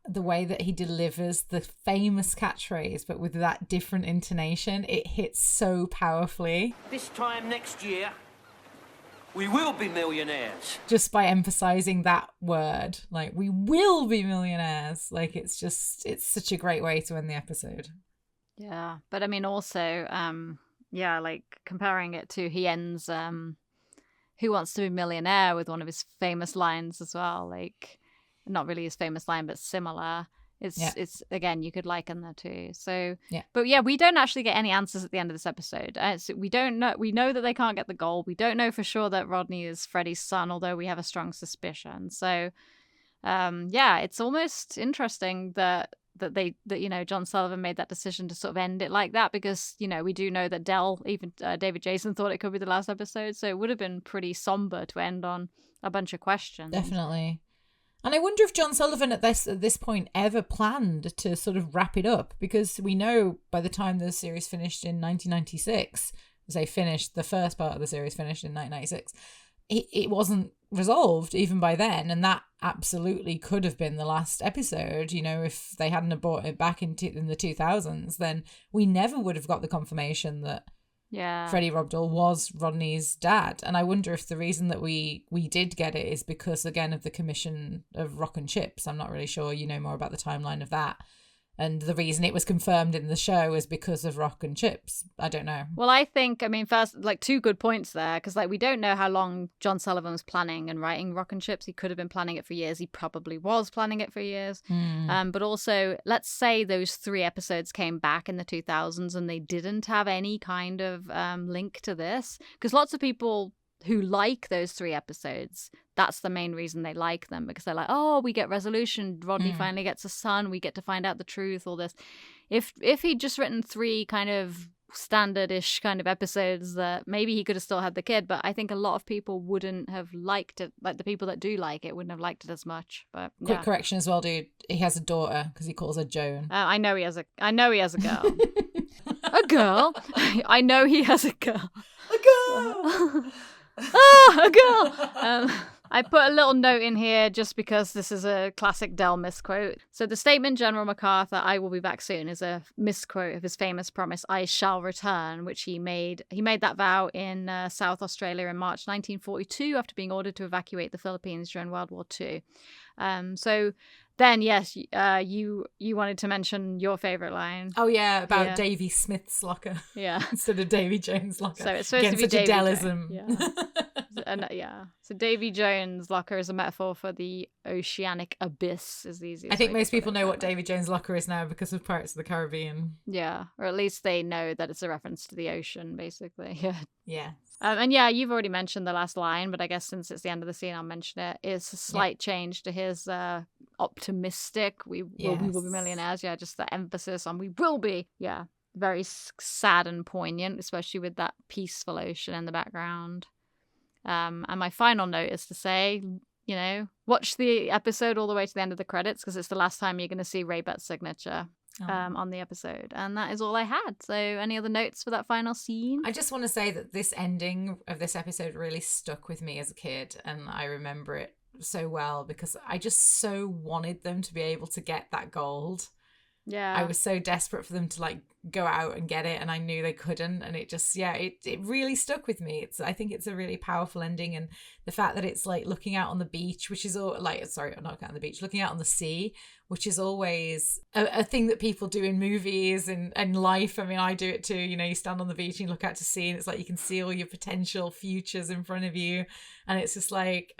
the way that he delivers the famous catchphrase, but with that different intonation, it hits so powerfully. This time next year, we will be millionaires. Just by emphasizing that word, like, we will be millionaires. Like, it's such a great way to end the episode. Yeah, but I mean, also, like comparing it to he ends Who Wants to Be a Millionaire with one of his famous lines as well. Like, not really his famous line, but similar. It's again, you could liken the two. So, but we don't actually get any answers at the end of this episode. So we don't know. We know that they can't get the gold. We don't know for sure that Rodney is Freddy's son, although we have a strong suspicion. So, it's almost interesting that John Sullivan made that decision to sort of end it like that, because we do know that Del, even David Jason, thought it could be the last episode. So it would have been pretty somber to end on a bunch of questions. Definitely. And I wonder if John Sullivan at this point ever planned to sort of wrap it up, because we know by the time the series finished in 1996, as they finished, the first part of the series finished in 1996, it wasn't resolved even by then, and that absolutely could have been the last episode. If they hadn't brought it back in the 2000s, then we never would have got the confirmation that Freddie Robdell was Rodney's dad. And I wonder if the reason that we did get it is because, again, of the commission of Rock and Chips. I'm not really sure you know more about the timeline of that. And the reason it was confirmed in the show is because of Rock and Chips. I don't know. Well, I think, first, like, 2 good points there, because, like, we don't know how long John Sullivan was planning and writing Rock and Chips. He could have been planning it for years. He probably was planning it for years. But also, let's say those 3 episodes came back in the 2000s and they didn't have any kind of link to this, because lots of people who like those 3 episodes, that's the main reason they like them, because they're like, oh, we get resolution, Rodney finally gets a son, we get to find out the truth, all this. If he'd just written 3 kind of standard-ish kind of episodes, that maybe he could have still had the kid, but I think a lot of people wouldn't have liked it, like the people that do like it wouldn't have liked it as much. But quick correction as well, dude, he has a daughter because he calls her Joan. I know he has a girl. A girl. I know he has a girl. A girl. A girl. I put a little note in here just because this is a classic Del misquote. So the statement, General MacArthur, I will be back soon, is a misquote of his famous promise, I shall return, which he made. He made that vow in South Australia in March 1942 after being ordered to evacuate the Philippines during World War II. So then, yes, you wanted to mention your favourite line. Oh, yeah, about Davy Smith's locker. Yeah. Instead of Davy Jones' locker. So it's supposed to be such Davy a Delism. Yeah. So Davy Jones' locker is a metaphor for the oceanic abyss, is the easiest. I think most people know what Davy Jones' locker is now because of Pirates of the Caribbean. Yeah, or at least they know that it's a reference to the ocean, basically. Yeah. Yeah. And yeah, you've already mentioned the last line, but I guess since it's the end of the scene, I'll mention it. It's a slight change to his optimistic, we will be millionaires. Yeah, just the emphasis on we will be. Yeah, very sad and poignant, especially with that peaceful ocean in the background. And my final note is to say, watch the episode all the way to the end of the credits, because it's the last time you're going to see Ray Butt's signature on the episode. And that is all I had. So any other notes for that final scene? I just want to say that this ending of this episode really stuck with me as a kid, and I remember it so well because I just so wanted them to be able to get that gold. Yeah. I was so desperate for them to like go out and get it, and I knew they couldn't, and it just it really stuck with me. I think it's a really powerful ending, and the fact that it's like looking out on the beach, which is all like, sorry, not looking out on the beach, looking out on the sea, which is always a thing that people do in movies and life. I mean, I do it too. You stand on the beach and you look out to sea, and it's like you can see all your potential futures in front of you, and it's just like,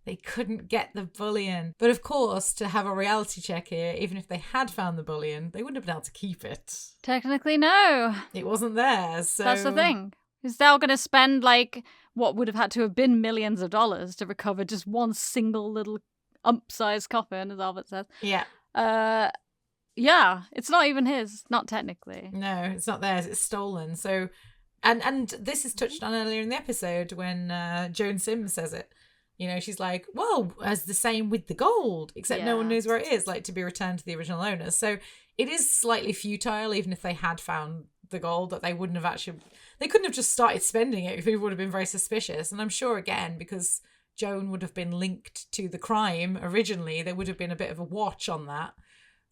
they couldn't get the bullion. But of course, to have a reality check here, even if they had found the bullion, they wouldn't have been able to keep it. Technically, no. It wasn't theirs. So... That's the thing. Is Dell going to spend like what would have had to have been millions of dollars to recover just one single little ump-sized coffin, as Albert says? Yeah. Yeah, it's not even his. Not technically. No, it's not theirs. It's stolen. So, and this is touched on earlier in the episode when Joan Sims says it. She's like, well, as the same with the gold, except no one knows where it is, like to be returned to the original owners. So it is slightly futile, even if they had found the gold, that they couldn't have just started spending it. People would have been very suspicious. And I'm sure, again, because Joan would have been linked to the crime originally, there would have been a bit of a watch on that.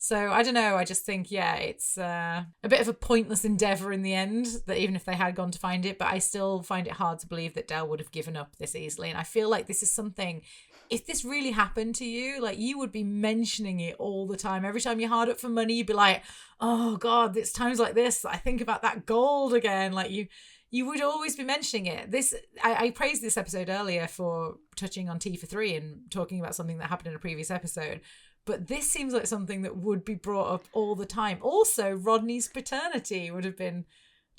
So I don't know. I just think, it's a bit of a pointless endeavour in the end, that even if they had gone to find it, but I still find it hard to believe that Del would have given up this easily. And I feel like this is something, if this really happened to you, like you would be mentioning it all the time. Every time you're hard up for money, you'd be like, oh God, it's times like this I think about that gold again. Like you would always be mentioning it. I praised this episode earlier for touching on T for 3 and talking about something that happened in a previous episode. But this seems like something that would be brought up all the time. Also, Rodney's paternity would have been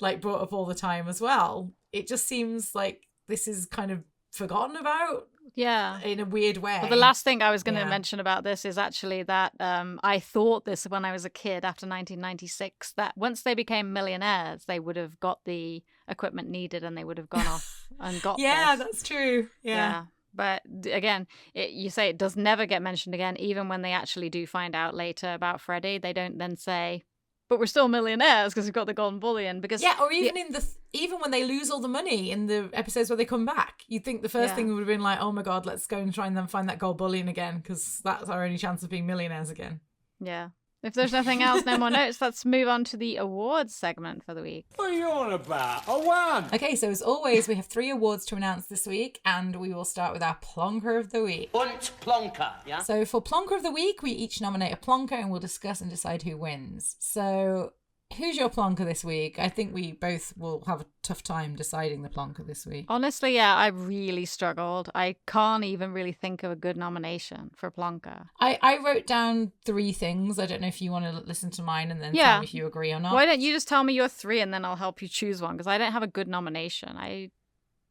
like brought up all the time as well. It just seems like this is kind of forgotten about. Yeah. In a weird way. Well, the last thing I was going to mention about this is actually that I thought this when I was a kid after 1996, that once they became millionaires, they would have got the equipment needed and they would have gone off and got Yeah, this. That's true. Yeah. But again, you say it does never get mentioned again. Even when they actually do find out later about Freddy, they don't then say, but we're still millionaires because we've got the golden bullion. Because or even even when they lose all the money in the episodes where they come back, you'd think the first thing would have been like, oh my God, let's go and try and then find that gold bullion again, because that's our only chance of being millionaires again. Yeah. If there's nothing else, no more notes, let's move on to the awards segment for the week. What are you on about? I won! Okay, so as always, we have 3 awards to announce this week, and we will start with our Plonker of the Week. Und Plonker, yeah? So for Plonker of the Week, we each nominate a Plonker, and we'll discuss and decide who wins. So who's your Plonker this week? I think we both will have a tough time deciding the Plonker this week. Honestly, yeah, I really struggled. I can't even really think of a good nomination for Plonker. I wrote down 3 things. I don't know if you want to listen to mine and then tell me if you agree or not. Why don't you just tell me your 3 and then I'll help you choose one, because I don't have a good nomination.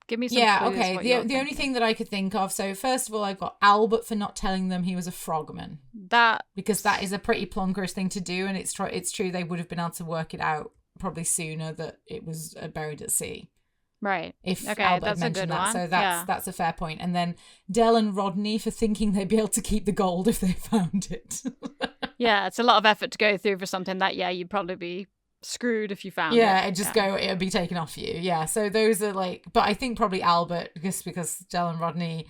Give me some clues. Okay. The only thing that I could think of, so first of all, I've got Albert for not telling them he was a frogman. Because that is a pretty plonkerous thing to do, and it's true they would have been able to work it out probably sooner that it was buried at sea. Right. If okay, Albert that's had mentioned a good that. one. So that's a fair point. And then Del and Rodney for thinking they'd be able to keep the gold if they found it. Yeah, it's a lot of effort to go through for something that, you'd probably be screwed if you found it. Yeah, it'll be taken off you. Yeah, so those are but I think probably Albert, because Del and Rodney,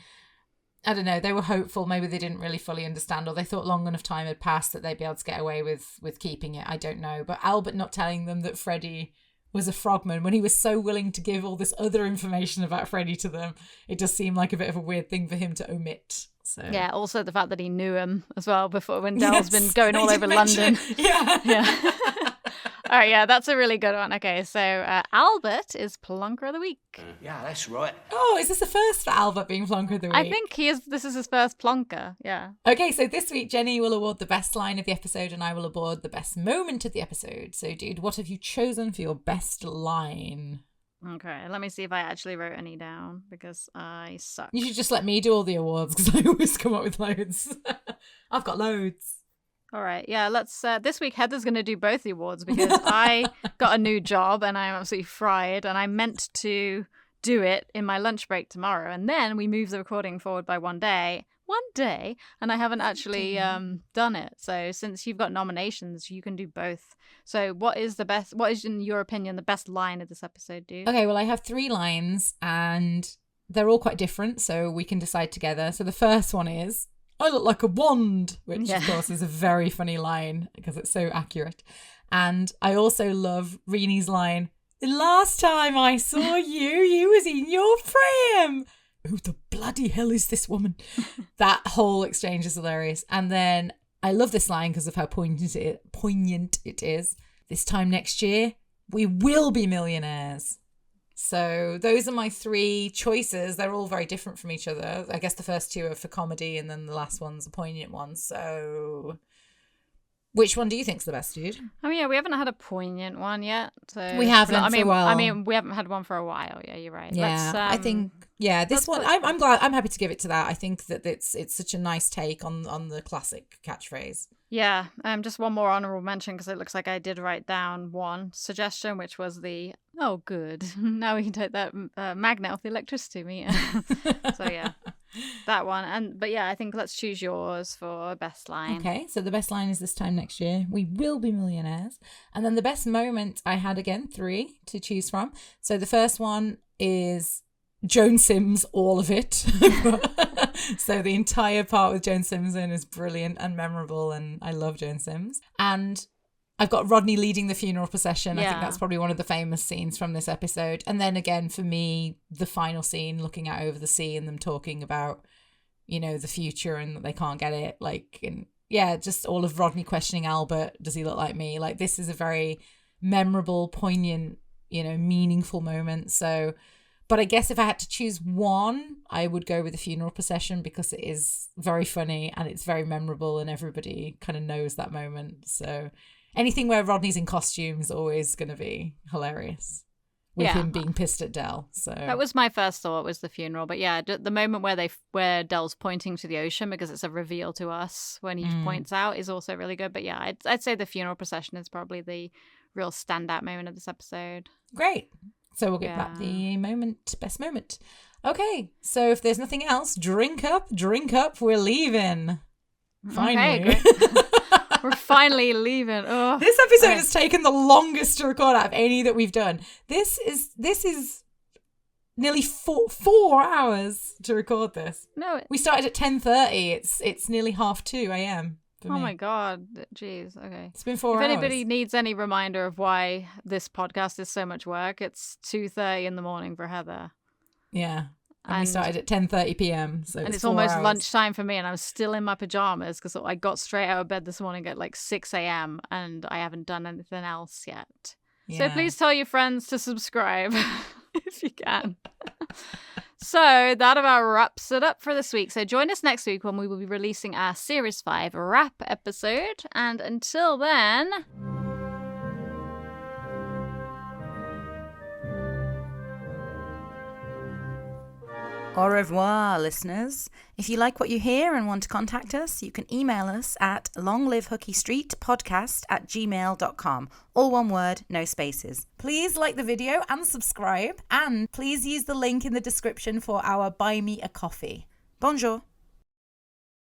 I don't know, they were hopeful. Maybe they didn't really fully understand, or they thought long enough time had passed that they'd be able to get away with keeping it. I don't know. But Albert not telling them that Freddy was a frogman when he was so willing to give all this other information about Freddy to them, it does seem like a bit of a weird thing for him to omit. So. Yeah, also the fact that he knew him as well before, when Del's been going all over London. Yeah. All right, yeah, that's a really good one. Okay, so Albert is Plonker of the Week. Yeah, that's right. Oh, is this the first for Albert being Plonker of the Week? I think this is his first Plonker, yeah. Okay, so this week Jenny will award the best line of the episode and I will award the best moment of the episode. So, dude, what have you chosen for your best line? Okay, let me see if I actually wrote any down, because I suck. You should just let me do all the awards, because I always come up with loads. I've got loads. All right, yeah, let's... this week, Heather's going to do both the awards, because I got a new job and I'm absolutely fried, and I meant to do it in my lunch break tomorrow, and then we moved the recording forward by one day, and I haven't actually done it. So since you've got nominations, you can do both. So what is, in your opinion, the best line of this episode, dude? Okay, well, I have 3 lines, and they're all quite different, so we can decide together. So the first one is, I look like a wand, which of course is a very funny line because it's so accurate. And I also love Reenie's line, the last time I saw you was in your frame. Who the bloody hell is this woman? That whole exchange is hilarious. And then I love this line because of how poignant it is. This time next year, we will be millionaires. So those are my 3 choices. They're all very different from each other. I guess the first 2 are for comedy and then the last one's a poignant one. So which one do you think's the best, dude? I mean, yeah, we haven't had a poignant one yet. So we haven't for a while. I mean, we haven't had one for a while. Yeah, you're right. Yeah, I think, this one, I'm happy to give it to that. I think that it's such a nice take on the classic catchphrase. Yeah, just one more honourable mention, because it looks like I did write down one suggestion, which was the, oh, good, now we can take that magnet off the electricity meter. So, yeah, that one. But, yeah, I think let's choose yours for best line. Okay, so the best line is this time next year, we will be millionaires. And then the best moment, I had, again, 3 to choose from. So the first one is Joan Sims, all of it. So the entire part with Joan Sims in is brilliant and memorable, and I love Joan Sims. And I've got Rodney leading the funeral procession. I think that's probably one of the famous scenes from this episode. And then again, for me, the final scene, looking out over the sea and them talking about, the future and that they can't get it. Just all of Rodney questioning Albert, does he look like me? This is a very memorable, poignant, meaningful moment. So... But I guess if I had to choose one, I would go with the funeral procession, because it is very funny and it's very memorable and everybody kind of knows that moment. So anything where Rodney's in costume is always going to be hilarious with him being pissed at Del. So that was my first thought, was the funeral. But yeah, the moment where Del's pointing to the ocean, because it's a reveal to us when he points out, is also really good. But yeah, I'd say the funeral procession is probably the real standout moment of this episode. Great. So we'll get back the best moment. Okay, so if there's nothing else, drink up, we're leaving. Finally. Okay, we're finally leaving. Oh, this episode has taken the longest to record out of any that we've done. This is nearly 4 hours to record this. No, we started at 10:30. It's nearly 2:30 a.m. for Oh me. my God. Jeez. Okay. It's been 4 If hours. anybody needs any reminder of why this podcast is so much work, it's 2:30 in the morning for Heather. Yeah. And we started at 10:30 p.m. So And it's 4 almost hours. lunchtime for me, and I'm still in my pajamas because I got straight out of bed this morning at like 6 a.m. and I haven't done anything else yet. So Yeah. please tell your friends to subscribe if you can. So that about wraps it up for this week. So join us next week when we will be releasing our Series 5 wrap episode. And until then... Au revoir, listeners. If you like what you hear and want to contact us, you can email us at longlivehookystreetpodcast@gmail.com. All one word, no spaces. Please like the video and subscribe. And please use the link in the description for our Buy Me a Coffee. Bonjour.